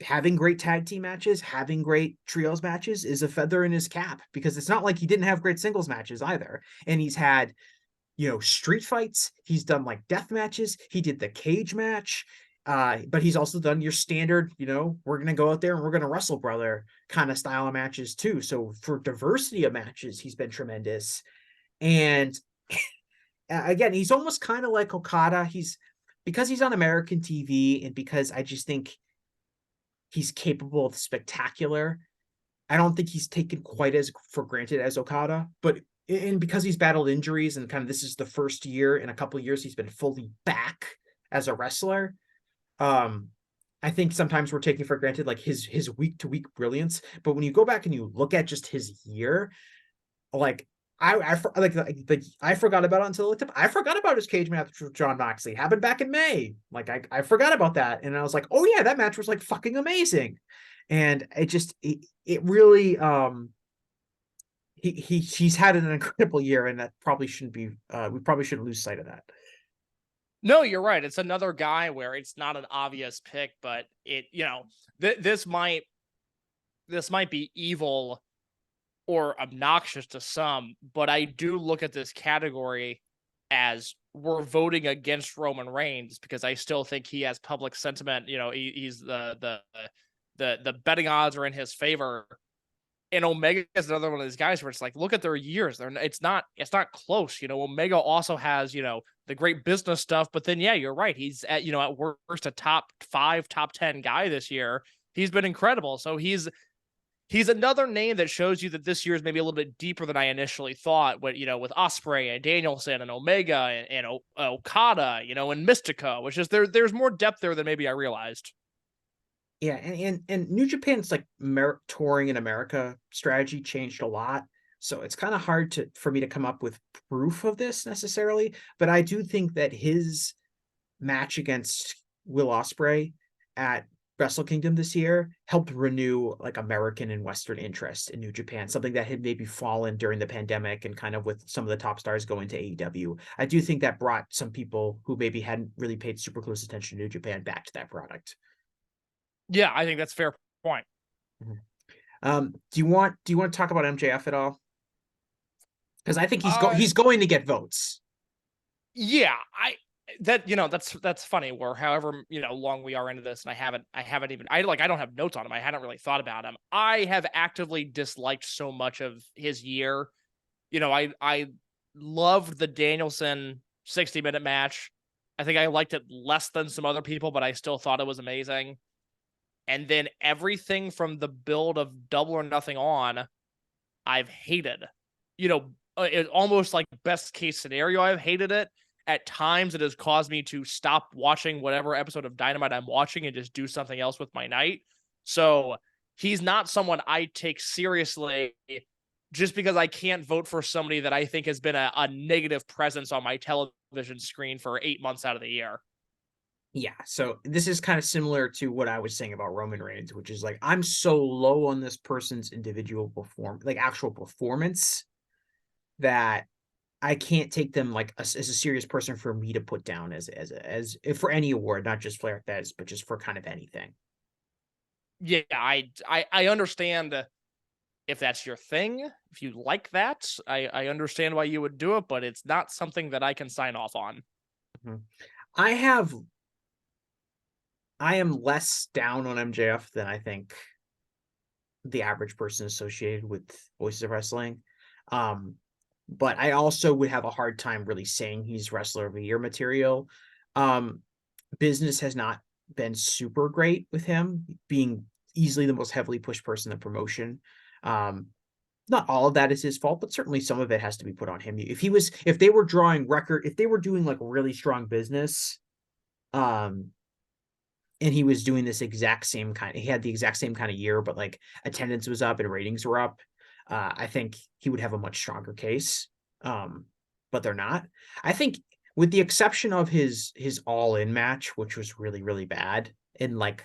having great tag team matches, having great trios matches is a feather in his cap, because it's not like he didn't have great singles matches either. And he's had, street fights. He's done like death matches. He did the cage match. But he's also done your standard, we're going to go out there and we're going to wrestle, brother, kind of style of matches too. So for diversity of matches, he's been tremendous. And again, he's almost kind of like Okada. Because he's on American TV and because I just think he's capable of spectacular, I don't think he's taken quite as for granted as Okada, and because he's battled injuries and kind of this is the first year in a couple of years he's been fully back as a wrestler. I think sometimes we're taking for granted like his week-to-week brilliance, but when you go back and you look at just his year, like I forgot about it until I looked up. I forgot about his cage match with Jon Moxley. Happened back in May. Like I forgot about that, and I was like, oh yeah, that match was like fucking amazing, and it really he's had an incredible year, and that probably shouldn't be. We probably shouldn't lose sight of that. No, you're right. It's another guy where it's not an obvious pick, but this might be evil or obnoxious to some, but I do look at this category as we're voting against Roman Reigns because I still think he has public sentiment. He's the betting odds are in his favor. And Omega is another one of these guys where it's like, look at their years. It's not close. Omega also has, the great business stuff, but then, yeah, you're right. He's at worst a top 5, top 10 guy this year. He's been incredible. So he's he's another name that shows you that this year is maybe a little bit deeper than I initially thought. But with Ospreay and Danielson and Omega and Okada, and Mistico, which is there's more depth there than maybe I realized. Yeah, and New Japan's like touring in America strategy changed a lot. So it's kind of hard for me to come up with proof of this necessarily, but I do think that his match against Will Ospreay at Wrestle Kingdom this year helped renew like American and Western interest in New Japan, something that had maybe fallen during the pandemic and kind of with some of the top stars going to AEW. I do think that brought some people who maybe hadn't really paid super close attention to New Japan back to that product. Yeah, I think that's a fair point. Do you want to talk about MJF at all? Because I think Uh, he's going to get votes. yeah, that's funny. Where however long we are into this, and I haven't even I don't have notes on him. I hadn't really thought about him. I have actively disliked so much of his year. I loved the Danielson 60-minute match. I think I liked it less than some other people, but I still thought it was amazing. And then everything from the build of Double or Nothing on, I've hated. It almost like best case scenario, I've hated it. At times, it has caused me to stop watching whatever episode of Dynamite I'm watching and just do something else with my night. So he's not someone I take seriously just because I can't vote for somebody that I think has been a negative presence on my television screen for 8 months out of the year. Yeah, so this is kind of similar to what I was saying about Roman Reigns, which is like I'm so low on this person's individual actual performance, that I can't take them like as a serious person for me to put down as for any award, not just Flair Fez, but just for kind of anything. Yeah, I understand if that's your thing. If you like that, I understand why you would do it, but it's not something that I can sign off on. Mm-hmm. I am less down on MJF than I think the average person associated with Voices of Wrestling. But I also would have a hard time really saying he's Wrestler of the Year material. Business has not been super great with him, being easily the most heavily pushed person in the promotion. Not all of that is his fault, but certainly some of it has to be put on him. If they were doing like really strong business, and he was doing this exact same he had the exact same kind of year, but like attendance was up and ratings were up, I think he would have a much stronger case. But they're not. I think with the exception of his all-in match, which was really, really bad in like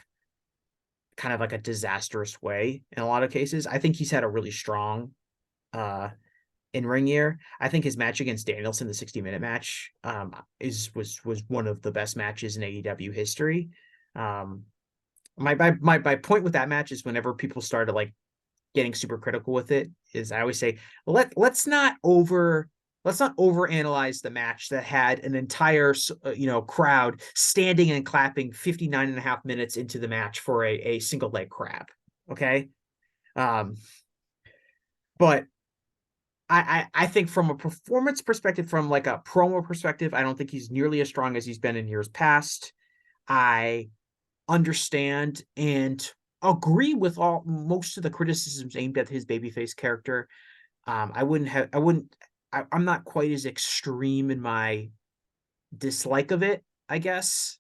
kind of like a disastrous way in a lot of cases, I think he's had a really strong in-ring year. I think his match against Danielson, the 60-minute match, was one of the best matches in AEW history. My point with that match is whenever people started like getting super critical with it, is I always say, let's not overanalyze the match that had an entire crowd standing and clapping 59 and a half minutes into the match for a single leg crab. Okay. But I think from a performance perspective, from like a promo perspective, I don't think he's nearly as strong as he's been in years past. I understand and agree with most of the criticisms aimed at his babyface character. I'm not quite as extreme in my dislike of it, I guess,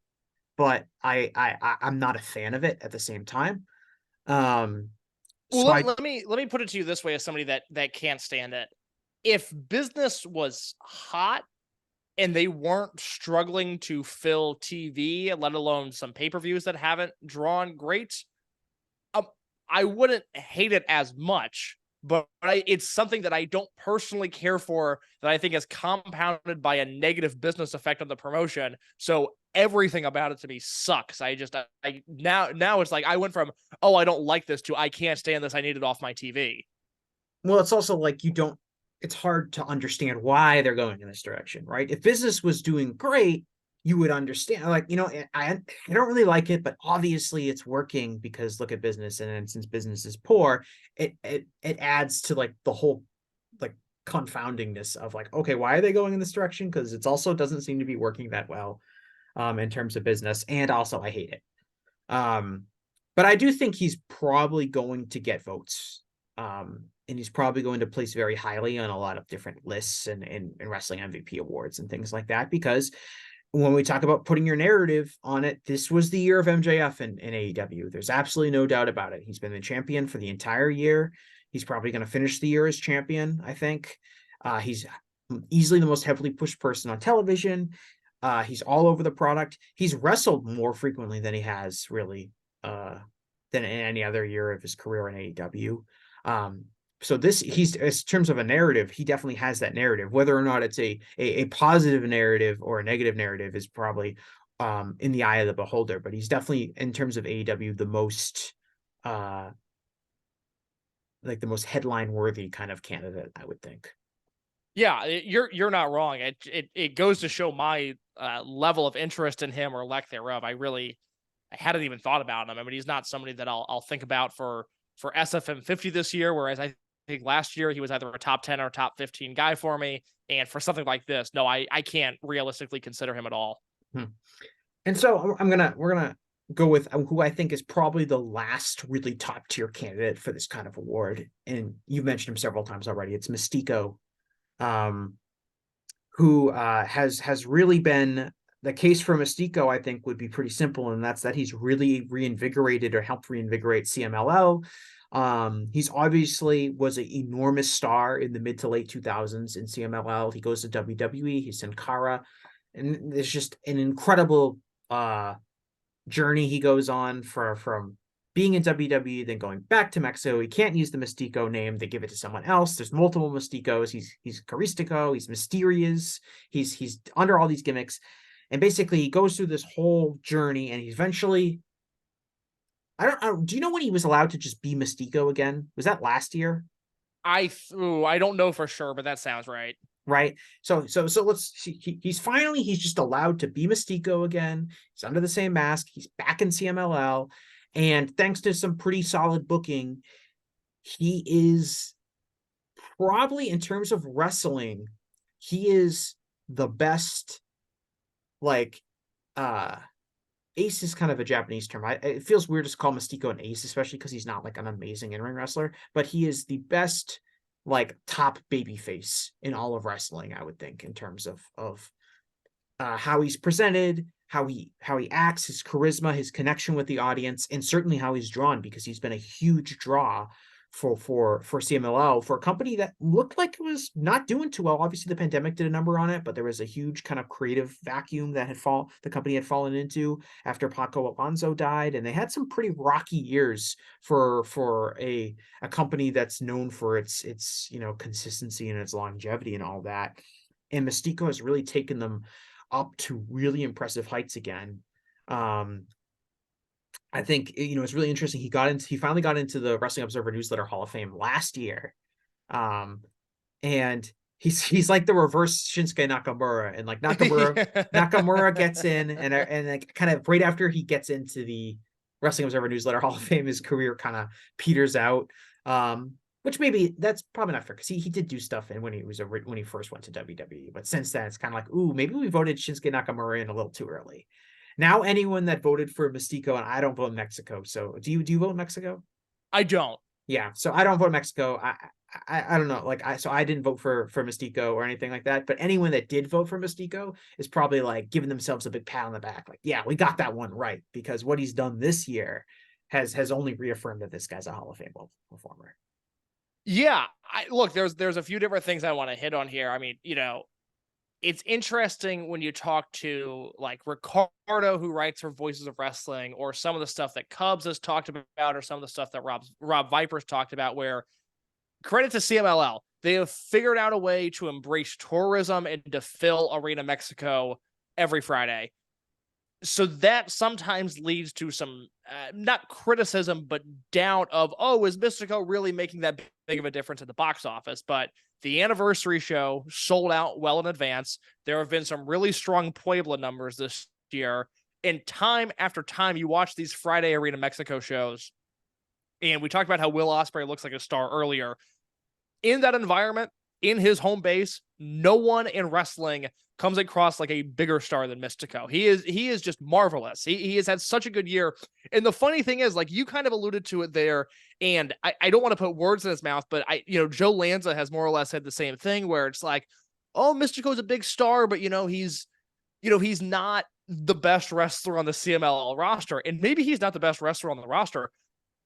but I'm not a fan of it at the same time. Well, So let me put it to you this way, as somebody that can't stand it. If business was hot and they weren't struggling to fill TV, let alone some pay-per-views that haven't drawn great, I wouldn't hate it as much. But it's something that I don't personally care for, that I think is compounded by a negative business effect on the promotion. So everything about it to me sucks. Now it's like I went from, oh, I don't like this, to I can't stand this, I need it off my TV. well, it's also like it's hard to understand why they're going in this direction, right? If business was doing great, you would understand. Like, I don't really like it, but obviously it's working because look at business, and then since business is poor, it adds to like the whole like confoundingness of like, okay, why are they going in this direction? Because it's also doesn't seem to be working that well in terms of business, and also I hate it. But I do think he's probably going to get votes. And he's probably going to place very highly on a lot of different lists and wrestling MVP awards and things like that, because when we talk about putting your narrative on it, this was the year of MJF in AEW. There's absolutely no doubt about it. He's been the champion for the entire year. He's probably going to finish the year as champion, I think. He's easily the most heavily pushed person on television. He's all over the product. He's wrestled more frequently than he has really than in any other year of his career in AEW. So he's, in terms of a narrative, he definitely has that narrative. Whether or not it's a positive narrative or a negative narrative is probably in the eye of the beholder. But he's definitely, in terms of AEW, the most like the most headline worthy kind of candidate, I would think. Yeah, you're not wrong. It goes to show my level of interest in him or lack thereof. I hadn't even thought about him. I mean, he's not somebody that I'll think about for SFM 50 this year, whereas I think last year he was either a top 10 or top 15 guy for me. And for something like this, no, I can't realistically consider him at all. And so we're gonna go with who I think is probably the last really top tier candidate for this kind of award. And you've mentioned him several times already. It's Mistico, who has really been the case for Mistico. I think would be pretty simple, and that's that he's really reinvigorated or helped reinvigorate CMLL. He's obviously was an enormous star in the mid to late 2000s in CMLL. He goes to WWE, he's Sin Cara, and there's just an incredible journey he goes on from being in WWE, then going back to Mexico. He can't use the Mistico name. They give it to someone else. There's multiple Misticos. He's Caristico. He's Mysterious. He's under all these gimmicks. And basically he goes through this whole journey, and he eventually, do you know when he was allowed to just be Mistico again? Was that last year? I don't know for sure, but that sounds right. Right. So let's see. He's just allowed to be Mistico again. He's under the same mask. He's back in CMLL. And thanks to some pretty solid booking, he is probably, in terms of wrestling, he is the best. Like, ace is kind of a Japanese term. It feels weird to call Mistico an ace, especially because he's not like an amazing in-ring wrestler, but he is the best, like, top baby face in all of wrestling, I would think, in terms of how he's presented, how he acts, his charisma, his connection with the audience, and certainly how he's drawn, because he's been a huge draw for CMLL, for a company that looked like it was not doing too well. Obviously, the pandemic did a number on it, but there was a huge kind of creative vacuum that the company had fallen into after Paco Alonso died, and they had some pretty rocky years for a company that's known for its consistency and its longevity and all that. And Mistico has really taken them up to really impressive heights again. I think it's really interesting. He finally got into the Wrestling Observer Newsletter Hall of Fame last year, and he's like the reverse Shinsuke Nakamura, and like Nakamura gets in, and like kind of right after he gets into the Wrestling Observer Newsletter Hall of Fame, his career kind of peters out. Which maybe that's probably not fair, because he did do stuff when he first went to WWE, but since then it's kind of like, ooh, maybe we voted Shinsuke Nakamura in a little too early. Now anyone that voted for Mistico, and I don't vote Mexico. So do you vote Mexico? I don't. Yeah, so I don't vote Mexico. I don't know, so I didn't vote for Mistico or anything like that. But anyone that did vote for Mistico is probably like giving themselves a big pat on the back, like, yeah, we got that one right, because what he's done this year has only reaffirmed that this guy's a Hall of Fame performer. Yeah, look, there's a few different things I want to hit on here. I mean, it's interesting when you talk to like Ricardo, who writes for Voices of Wrestling, or some of the stuff that Cubs has talked about, or some of the stuff that Rob Viper's talked about, where credit to CMLL, they have figured out a way to embrace tourism and to fill Arena Mexico every Friday. So that sometimes leads to some not criticism, but doubt of, oh, is Mistico really making that big of a difference at the box office? But the anniversary show sold out well in advance. There have been some really strong Puebla numbers this year. And time after time, you watch these Friday Arena Mexico shows, and we talked about how Will Ospreay looks like a star earlier. In that environment, in his home base, no one in wrestling comes across like a bigger star than Mistico. He is just marvelous. He has had such a good year. And the funny thing is, like, you kind of alluded to it there, and I don't want to put words in his mouth, but Joe Lanza has more or less said the same thing, where it's like, oh, Mistico's a big star, but he's not the best wrestler on the CMLL roster. And maybe he's not the best wrestler on the roster.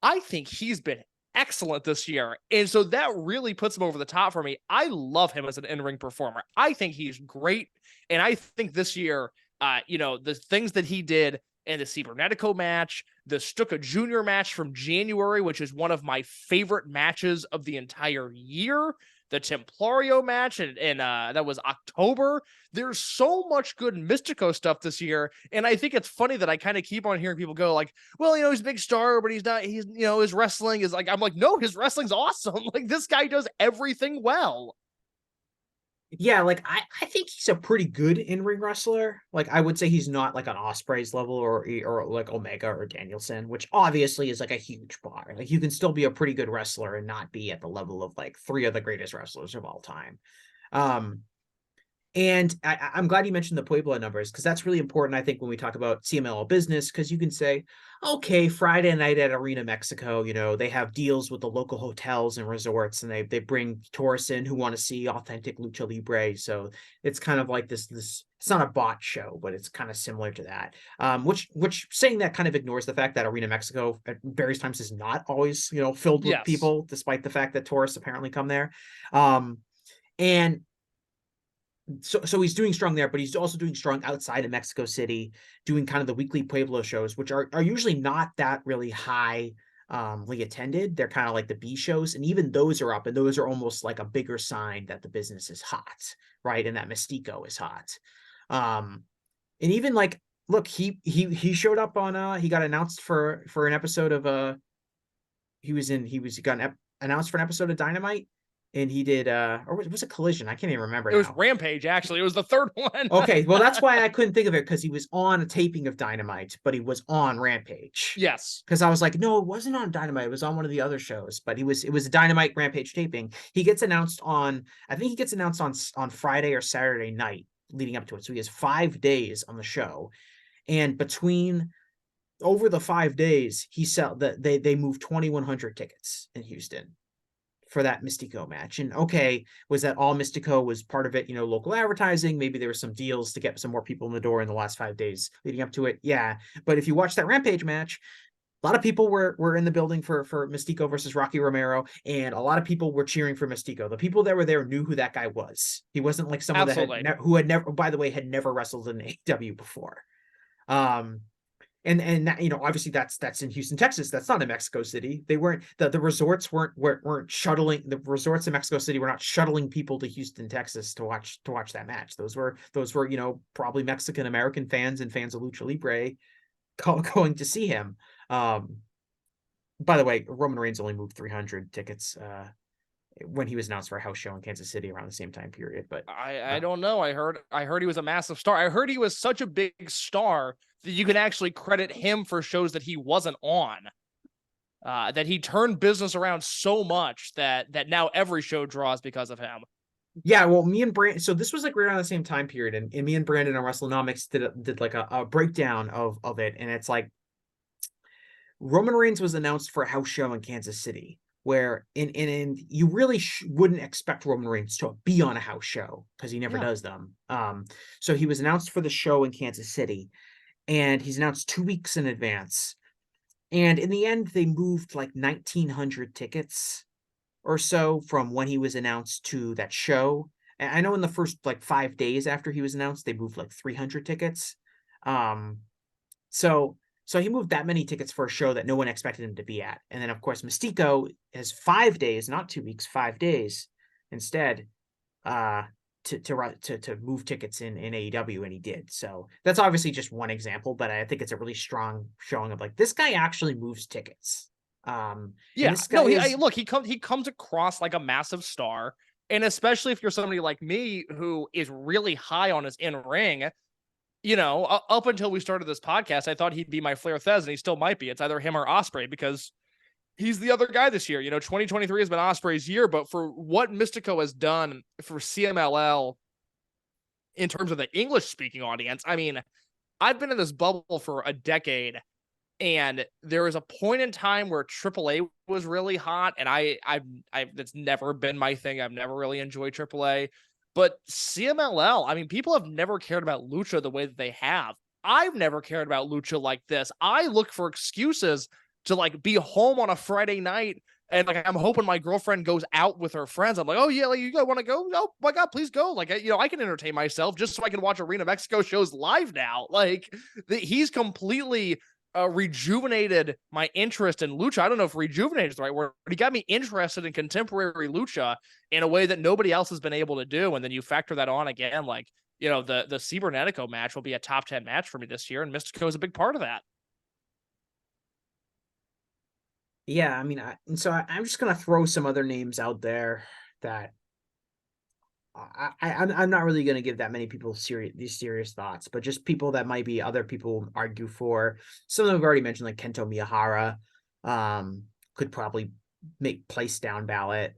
I think he's been excellent this year. And so that really puts him over the top for me. I love him as an in-ring performer. I think he's great. And I think this year, the things that he did in the Cibernetico match, the Stuka Jr. match from January, which is one of my favorite matches of the entire year, the Templario match, and that was October. There's so much good Mistico stuff this year, and I think it's funny that I kind of keep on hearing people go like, well, he's a big star, but he's not, his wrestling is like, I'm like, no, his wrestling's awesome. Like, this guy does everything well. Yeah, like I think he's a pretty good in-ring wrestler. Like, I would say he's not like an Ospreay's level or like Omega or Danielson, which obviously is like a huge bar. Like, you can still be a pretty good wrestler and not be at the level of like three of the greatest wrestlers of all time. And I'm glad you mentioned the Puebla numbers, because that's really important, I think, when we talk about CMLL business, because you can say, okay, Friday night at Arena Mexico, they have deals with the local hotels and resorts, and they bring tourists in who want to see authentic lucha libre. So it's kind of like this it's not a bot show, but it's kind of similar to that. Which saying that kind of ignores the fact that Arena Mexico at various times is not always filled with people, despite the fact that tourists apparently come there. And so he's doing strong there, but he's also doing strong outside of Mexico City, doing kind of the weekly Pueblo shows, which are usually not that really high attended. They're kind of like the B shows, and even those are up, and those are almost like a bigger sign that the business is hot, right? And that Mistico is hot. And even like, look, he showed up on he got announced for an episode of he got announced for an episode of Dynamite. And he did, or was it Collision? I can't even remember. It was Rampage, actually. It was the third one. Okay, well, that's why I couldn't think of it, because he was on a taping of Dynamite, but he was on Rampage. Yes. Because I was like, no, it wasn't on Dynamite. It was on one of the other shows, but it was a Dynamite Rampage taping. He gets announced on Friday or Saturday night leading up to it. So he has 5 days on the show. And over the 5 days, they moved 2,100 tickets in Houston for that Mistico match. And okay, was that all Mistico? Was part of it, local advertising? Maybe there were some deals to get some more people in the door in the last 5 days leading up to it. Yeah. But if you watch that Rampage match, a lot of people were in the building for Mistico versus Rocky Romero, and a lot of people were cheering for Mistico. The people that were there knew who that guy was. He wasn't like someone who had never, by the way, had never wrestled in AEW before. And that, obviously that's in Houston, Texas. That's not in Mexico City. They weren't the resorts weren't shuttling, the resorts in Mexico City were not shuttling people to Houston, Texas to watch that match. Those were probably Mexican American fans and fans of lucha libre going to see him. By the way, Roman Reigns only moved 300 tickets when he was announced for a house show in Kansas City around the same time period. But I don't know. I heard he was a massive star. I heard he was such a big star that you can actually credit him for shows that he wasn't on. That he turned business around so much that now every show draws because of him. Yeah, well, me and Brandon, so this was like right around the same time period, and me and Brandon on WrestleNomics did like a breakdown of it, and it's like Roman Reigns was announced for a house show in Kansas City, where in you really wouldn't expect Roman Reigns to be on a house show, because he never does them. So he was announced for the show in Kansas City, and he's announced 2 weeks in advance. And in the end, they moved like 1,900 tickets or so from when he was announced to that show. And I know in the first like 5 days after he was announced, they moved like 300 tickets. So he moved that many tickets for a show that no one expected him to be at. And then, of course, Mistico has 5 days, not 2 weeks, 5 days instead, to move tickets in AEW, and he did. So that's obviously just one example, but I think it's a really strong showing of like, this guy actually moves tickets. He comes across like a massive star, and especially if you're somebody like me who is really high on his in-ring. Up until we started this podcast, I thought he'd be my Flair Thez, and he still might be. It's either him or Ospreay, because he's the other guy this year. 2023 has been Ospreay's year, but for what Mistico has done for CMLL in terms of the English speaking audience, I mean, I've been in this bubble for a decade, and there was a point in time where AAA was really hot, and I that's never been my thing. I've never really enjoyed AAA, but CMLL, I mean, people have never cared about Lucha the way that they have. I've never cared about Lucha like this. I look for excuses to like be home on a Friday night, and like I'm hoping my girlfriend goes out with her friends. I'm like, oh yeah, like you guys want to go? Oh my god, please go! Like I can entertain myself just so I can watch Arena Mexico shows live now. Like he's completely rejuvenated my interest in lucha. I don't know if rejuvenated is the right word, but he got me interested in contemporary lucha in a way that nobody else has been able to do. And then you factor that on again, like the Cibernetico match will be a top 10 match for me this year, and Mistico is a big part of that. Yeah, I mean, I'm just gonna throw some other names out there that I'm not really gonna give that many people these serious thoughts, but just people that might be other people argue for. Some of them have already mentioned, like Kento Miyahara, could probably make place down ballot.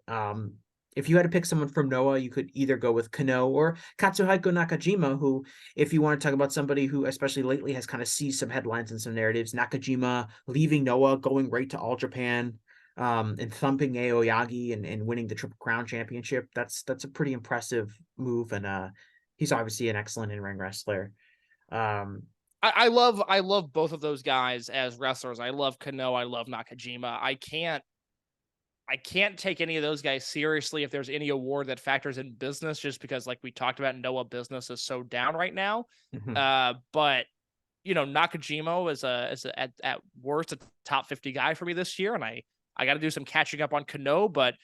If you had to pick someone from Noah, you could either go with Kano or Katsuhiko Nakajima, who, if you want to talk about somebody who, especially lately, has kind of seized some headlines and some narratives, Nakajima leaving Noah, going right to All Japan, and thumping Aoyagi and winning the Triple Crown Championship. That's a pretty impressive move, and he's obviously an excellent in-ring wrestler. Um, I love both of those guys as wrestlers. I love Kano. I love Nakajima. I can't take any of those guys seriously if there's any award that factors in business, just because, like we talked about, Noah business is so down right now. mhm. But Nakajima is at worst a top 50 guy for me this year, and I got to do some catching up on Kano. But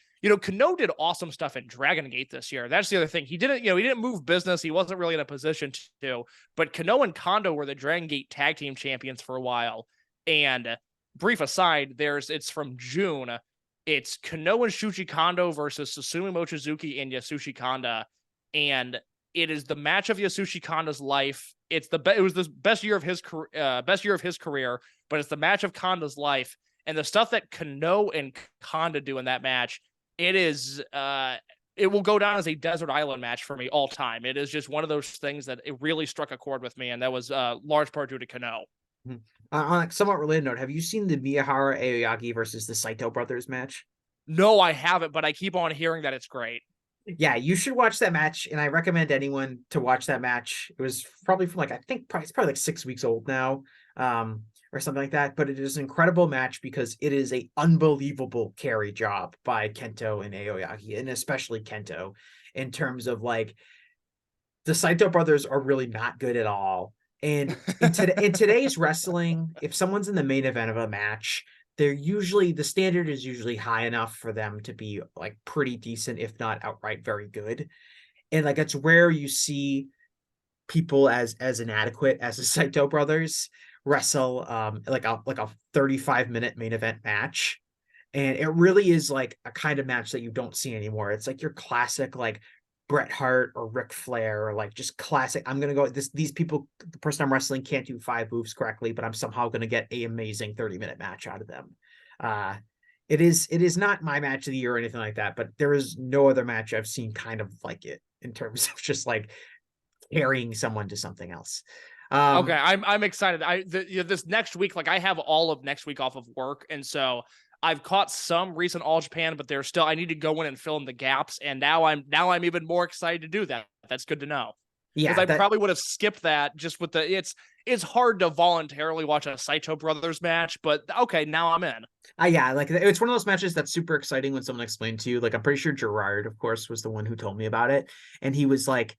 Kano did awesome stuff in Dragon Gate this year. That's the other thing. He didn't move business. He wasn't really in a position to. But Kano and Kondo were the Dragon Gate tag team champions for a while. And brief aside, it's from June. It's Kano and Shuji Kondo versus Susumu Mochizuki and Yasushi Kanda, and it is the match of Yasushi Kanda's life. It was the best year of his career, but it's the match of Kanda's life, and the stuff that Kano and Kanda do in that match, it will go down as a desert island match for me all time. It is just one of those things that it really struck a chord with me, and that was large part due to Kano. Mhm. On a somewhat related note, have you seen the Miyahara Aoyagi versus the Saito brothers match? No, I haven't, but I keep on hearing that it's great. Yeah, you should watch that match, and I recommend anyone to watch that match. It was probably from it's probably like 6 weeks old now, or something like that. But it is an incredible match because it is a unbelievable carry job by Kento and Aoyagi, and especially Kento, in terms of like the Saito brothers are really not good at all. And in today's wrestling, if someone's in the main event of a match, the standard is usually high enough for them to be like pretty decent, if not outright very good. And like it's rare you see people as inadequate as the Saito brothers wrestle like a 35-minute main event match. And it really is like a kind of match that you don't see anymore. It's like your classic like Bret Hart or Ric Flair, or like just classic. I'm gonna go these people. The person I'm wrestling can't do 5 moves correctly, but I'm somehow gonna get a amazing 30-minute match out of them. Uh, it is not my match of the year or anything like that, but there is no other match I've seen kind of like it in terms of just like carrying someone to something else. Okay, I'm excited. This next week, like I have all of next week off of work, and so I've caught some recent All Japan, but there's still I need to go in and fill in the gaps, and now I'm even more excited to do that. That's good to know, because Yeah, I that probably would have skipped that just with it's hard to voluntarily watch a Saito brothers match, but okay, now I'm in. yeah, like it's one of those matches that's super exciting when someone explained to you. Like I'm pretty sure Gerard, of course, was the one who told me about it, and he was like,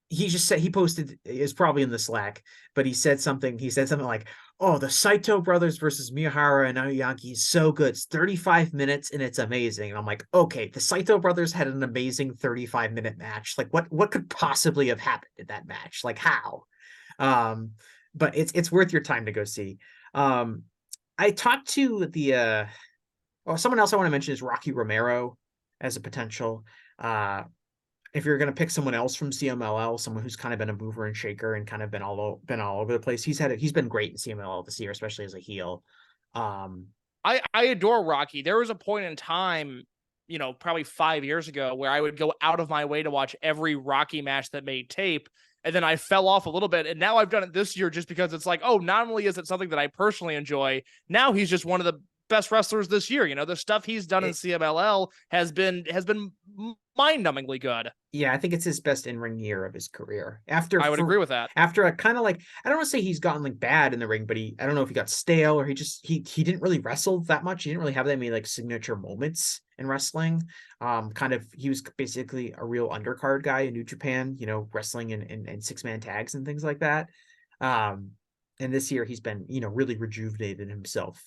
he just said, he posted, is probably in the Slack, but he said something like, oh, the Saito brothers versus Miyahara and Aoyagi is so good. It's 35 minutes and it's amazing. And I'm like, okay, the Saito brothers had an amazing 35-minute match. Like what could possibly have happened in that match? Like how? Um, but it's worth your time to go see. I talked to someone else I want to mention is Rocky Romero as a potential. If you're going to pick someone else from CMLL, someone who's kind of been a mover and shaker and kind of been all over the place, he's been great in CMLL this year, especially as a heel. I adore Rocky. There was a point in time, probably 5 years ago, where I would go out of my way to watch every Rocky match that made tape. And then I fell off a little bit. And now I've done it this year just because it's like, oh, not only is it something that I personally enjoy, now he's just one of the best wrestlers this year. The stuff he's done in CMLL has been mind-numbingly good. Yeah, I think it's his best in-ring year of his career. I would agree with that. After a kind of like, I don't want to say he's gotten like bad in the ring, but I don't know if he got stale or he didn't really wrestle that much. He didn't really have that many like signature moments in wrestling. He was basically a real undercard guy in New Japan, wrestling in six-man tags and things like that. And this year he's been, really rejuvenated himself,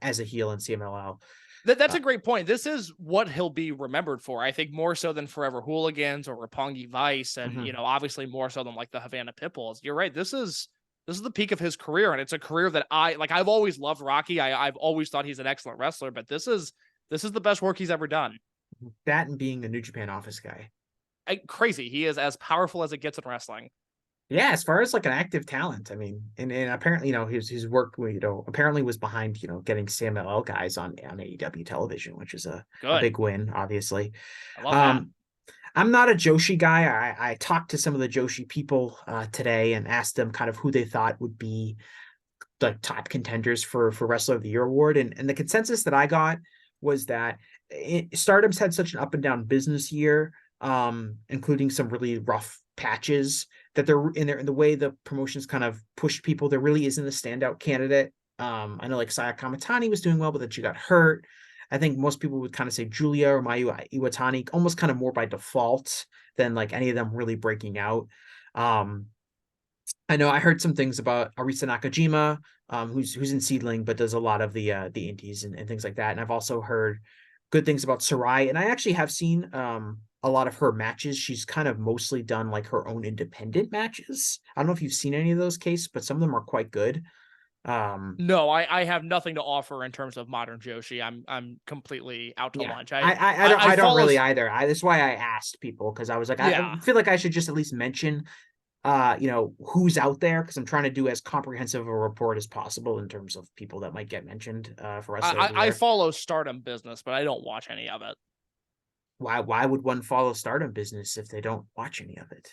as a heel in CMLL. That's a great point. This is what he'll be remembered for. I think more so than Forever Hooligans or Roppongi Vice, and obviously more so than like the Havana Pitbulls. You're right. This is the peak of his career, and it's a career that I've always loved Rocky. I've always thought he's an excellent wrestler, but this is the best work he's ever done. That and being a New Japan office guy. Crazy. He is as powerful as it gets in wrestling. Yeah, as far as like an active talent, I mean, and apparently, his work, apparently was behind, getting Sam LL guys on AEW television, which is a big win, obviously. I love that. I'm not a Joshi guy. I talked to some of the Joshi people today and asked them kind of who they thought would be the top contenders for Wrestler of the Year award, and the consensus that I got was that Stardom's had such an up and down business year, including some really rough patches, that they're in the way the promotions kind of pushed people. There really isn't a standout candidate. I know like Saya Kamatani was doing well, but then she got hurt. I think most people would kind of say Julia or Mayu Iwatani almost kind of more by default than like any of them really breaking out. I know I heard some things about Arisa Nakajima, who's in Seedling, but does a lot of the indies and things like that. And I've also heard good things about Sarai, and I actually have seen a lot of her matches. She's kind of mostly done like her own independent matches. I don't know if you've seen any of those cases, but some of them are quite good. No, I have nothing to offer in terms of modern Joshi. I'm completely out to lunch. I don't really either. That's why I asked people, because I was like, I feel like I should just at least mention who's out there, because I'm trying to do as comprehensive a report as possible in terms of people that might get mentioned for us. I follow Stardom business, but I don't watch any of it. Why would one follow Stardom business if they don't watch any of it?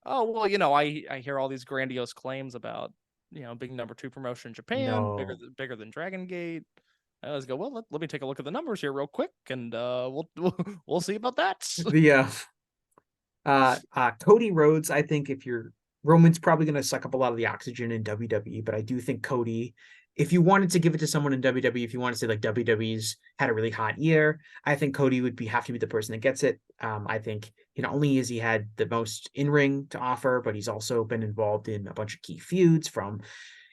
Oh, well, I hear all these grandiose claims about, big number 2 promotion in Japan, bigger than Dragon Gate. I always go, well, let me take a look at the numbers here real quick, and we'll see about that. Cody Rhodes, I think Roman's probably going to suck up a lot of the oxygen in WWE, but I do think Cody, if you wanted to give it to someone in WWE, if you want to say like WWE's had a really hot year, I think Cody would have to be the person that gets it. I think not only has he had the most in-ring to offer, but he's also been involved in a bunch of key feuds, from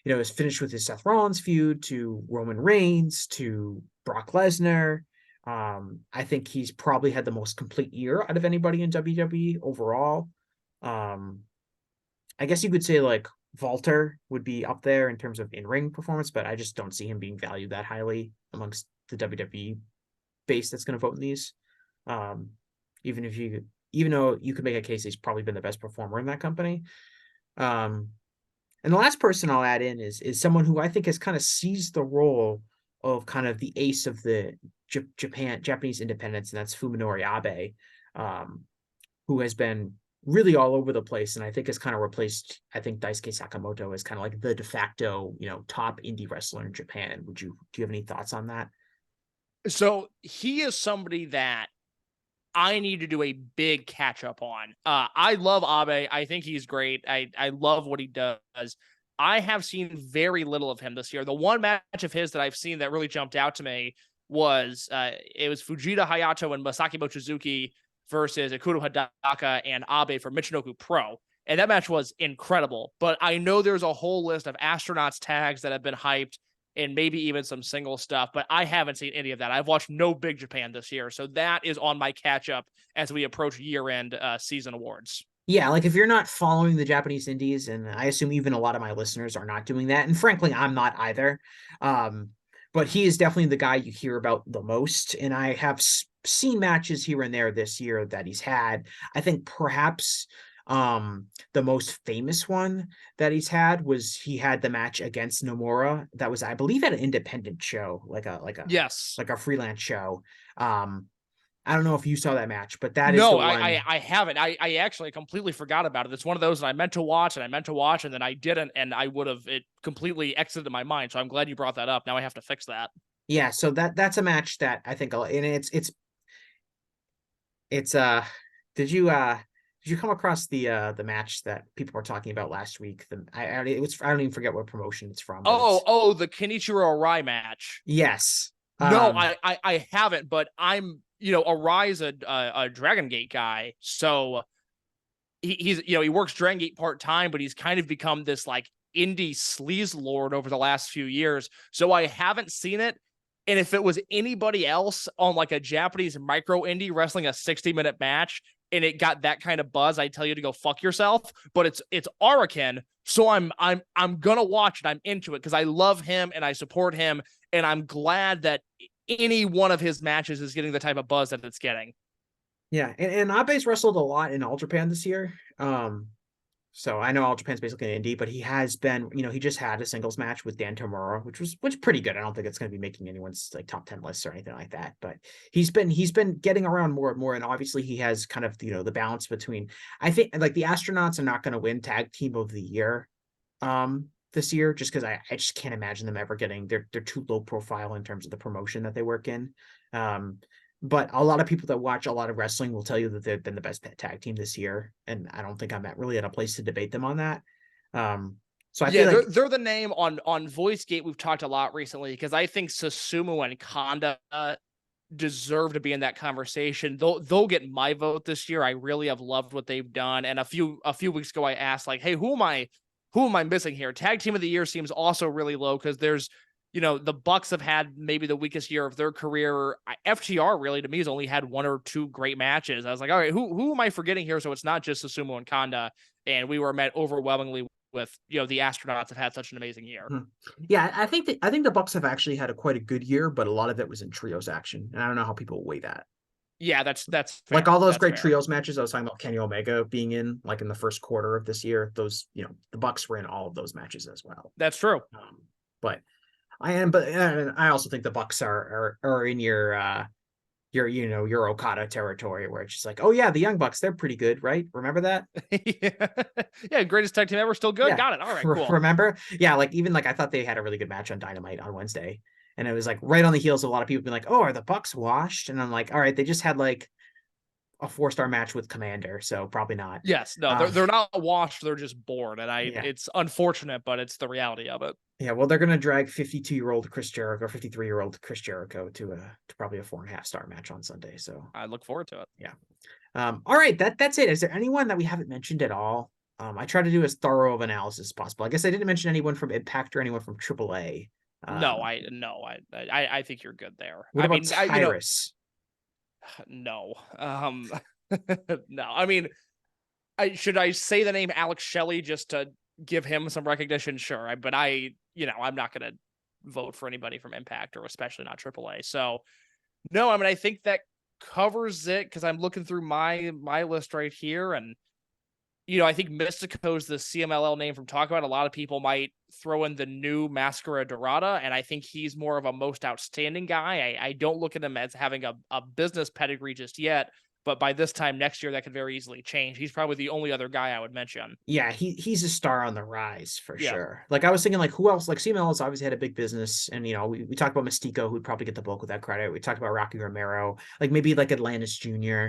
his finish with his Seth Rollins feud to Roman Reigns to Brock Lesnar. I think he's probably had the most complete year out of anybody in WWE overall. I guess you could say like Walter would be up there in terms of in-ring performance, but I just don't see him being valued that highly amongst the WWE base that's going to vote in these. Even though you could make a case he's probably been the best performer in that company. And the last person I'll add in is someone who I think has kind of seized the role of kind of the ace of the Japanese independence, and that's Fuminori Abe, who has been really all over the place, and I think has kind of replaced, Daisuke Sakamoto as kind of like the de facto, top indie wrestler in Japan. Do you have any thoughts on that? So he is somebody that I need to do a big catch up on. I love Abe. I think he's great. I love what he does. I have seen very little of him this year. The one match of his that I've seen that really jumped out to me was Fujita Hayato and Masaki Mochizuki versus Ikuro Hidaka and Abe for Michinoku Pro. And that match was incredible. But I know there's a whole list of astronauts tags that have been hyped, and maybe even some single stuff, but I haven't seen any of that. I've watched no Big Japan this year, so that is on my catch-up as we approach year-end season awards. Yeah, like if you're not following the Japanese indies, and I assume even a lot of my listeners are not doing that, and frankly, I'm not either, but he is definitely the guy you hear about the most, and I have seen matches here and there this year that he's had. I think perhaps The most famous one that he's had was he had the match against Nomura that was, I believe, at an independent show, Yes. like a freelance show. I don't know if you saw that match, but that is the No, one. I haven't. I actually completely forgot about it. It's one of those that I meant to watch and then I didn't, and I would have it completely exited my mind. So I'm glad you brought that up. Now I have to fix that. Yeah, so that's a match that I think, and it's did you come across the match that people were talking about last week? I don't even forget what promotion it's from, but The Kenichiro Arai match. yes. No, I haven't, but I'm Arai's a Dragon Gate guy, so he's he works Dragon Gate part-time, but he's kind of become this like indie sleaze lord over the last few years. So I haven't seen it. And if it was anybody else on like a Japanese micro indie wrestling a 60-minute match and it got that kind of buzz, I tell you to go fuck yourself. But it's Araken, so I'm gonna watch it. I'm into it because I love him and I support him, and I'm glad that any one of his matches is getting the type of buzz that it's getting. Yeah, and Abe's wrestled a lot in All Japan this year. So I know All Japan's basically an indie, but he has been, he just had a singles match with Dan Tamura, which pretty good. I don't think it's going to be making anyone's like top 10 lists or anything like that, but he's been getting around more and more, and obviously he has kind of the balance between. I think like the Astronauts are not going to win Tag Team of the Year this year, just because I just can't imagine them ever getting. They're too low profile in terms of the promotion that they work in. But a lot of people that watch a lot of wrestling will tell you that they've been the best tag team this year, and I don't think I'm really at a place to debate them on that. So I feel like they're the name on VoiceGate we've talked a lot recently, because I think Susumu and Kanda deserve to be in that conversation. They'll get my vote this year. I really have loved what they've done. And a few weeks ago I asked like, hey, who am I missing here? Tag Team of the Year seems also really low because there's the Bucks have had maybe the weakest year of their career. FTR really to me has only had one or two great matches. I was like, all right, who am I forgetting here? So it's not just Susumu and Kanda, and we were met overwhelmingly with the Astronauts have had such an amazing year. Yeah, I think the Bucks have actually had quite a good year, but a lot of it was in trios action, and I don't know how people weigh that. Yeah, that's fair. Like all those that's great fair. trios matches I was talking about, Kenny Omega being in like in the first quarter of this year. Those the Bucks were in all of those matches as well. That's true. But I also think the Bucks are in your Okada territory, where it's just like, oh yeah, the Young Bucks, they're pretty good, right? Remember that? Yeah, greatest tag team ever, still good. Yeah. Got it. All right, cool. Remember? Yeah, like even like I thought they had a really good match on Dynamite on Wednesday, and it was like right on the heels of a lot of people being like, oh, are the Bucks washed? And I'm like, all right, they just had like a 4-star match with Commander, so probably not. Yes, no, they're not washed, they're just bored, and Yeah. it's unfortunate, but it's the reality of it. Yeah, well, they're gonna drag 52-year-old Chris Jericho, 53-year-old Chris Jericho to probably a 4.5-star match on Sunday. So I look forward to it. Yeah. All right, that's it. Is there anyone that we haven't mentioned at all? I try to do as thorough of analysis as possible. I guess I didn't mention anyone from Impact or anyone from AAA. I think you're good there. What about Tyrus? No. No. I mean, should I say the name Alex Shelley just to give him some recognition? Sure. But I'm not going to vote for anybody from Impact, or especially not AAA. So no, I mean, I think that covers it, because I'm looking through my list right here, and I think Mistico is the CMLL name from Talk About. A lot of people might throw in the new Mascara Dorada, and I think he's more of a most outstanding guy. I don't look at him as having a business pedigree just yet, but by this time next year, that could very easily change. He's probably the only other guy I would mention. Yeah, he's a star on the rise for sure. Like I was thinking, like who else? Like CMLL has obviously had a big business, and we talked about Mistico, who'd probably get the bulk of that credit. We talked about Rocky Romero, like maybe like Atlantis Jr.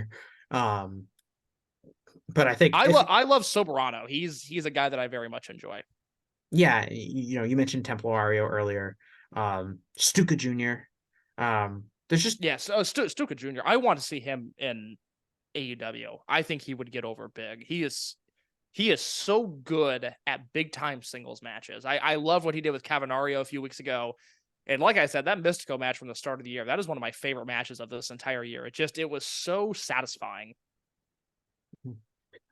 But I think I love Soberano. He's a guy that I very much enjoy. Yeah, you mentioned Templario earlier. Stuka Jr. There's just Stuka Jr. I want to see him in AEW. I think he would get over big. He is so good at big time singles matches. I love what he did with Cavanario a few weeks ago. And like I said, that Mistico match from the start of the year, that is one of my favorite matches of this entire year. It was so satisfying.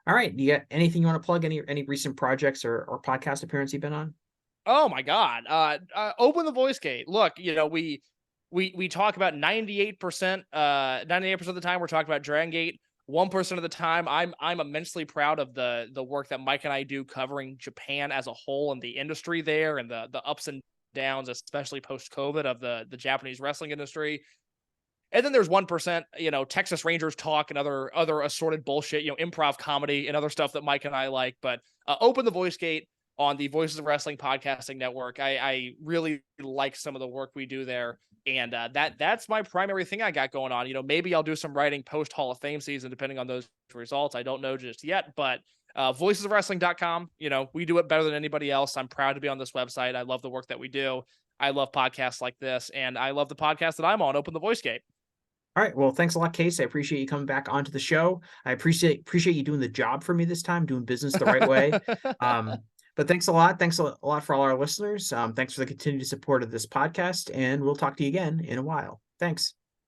All right. Do you got anything you want to plug? Any recent projects or podcast appearance you've been on? Oh my God. Open the voice gate. Look, we talk about 98% of the time we're talking about Dragon Gate. 1% of the time. I'm immensely proud of the work that Mike and I do covering Japan as a whole and the industry there and the ups and downs, especially post COVID, of the Japanese wrestling industry. And then there's 1%, Texas Rangers talk and other assorted bullshit, improv comedy and other stuff that Mike and I like. But Open the Voice Gate on the Voices of Wrestling podcasting network. I really like some of the work we do there. And that's my primary thing I got going on. Maybe I'll do some writing post Hall of Fame season, depending on those results. I don't know just yet, but voicesofwrestling.com, we do it better than anybody else. I'm proud to be on this website. I love the work that we do. I love podcasts like this, and I love the podcast that I'm on, Open the Voice Gate. All right. Well, thanks a lot, Case. I appreciate you coming back onto the show. I appreciate you doing the job for me this time, doing business the right way. But thanks a lot. Thanks a lot for all our listeners. Thanks for the continued support of this podcast, and we'll talk to you again in a while. Thanks.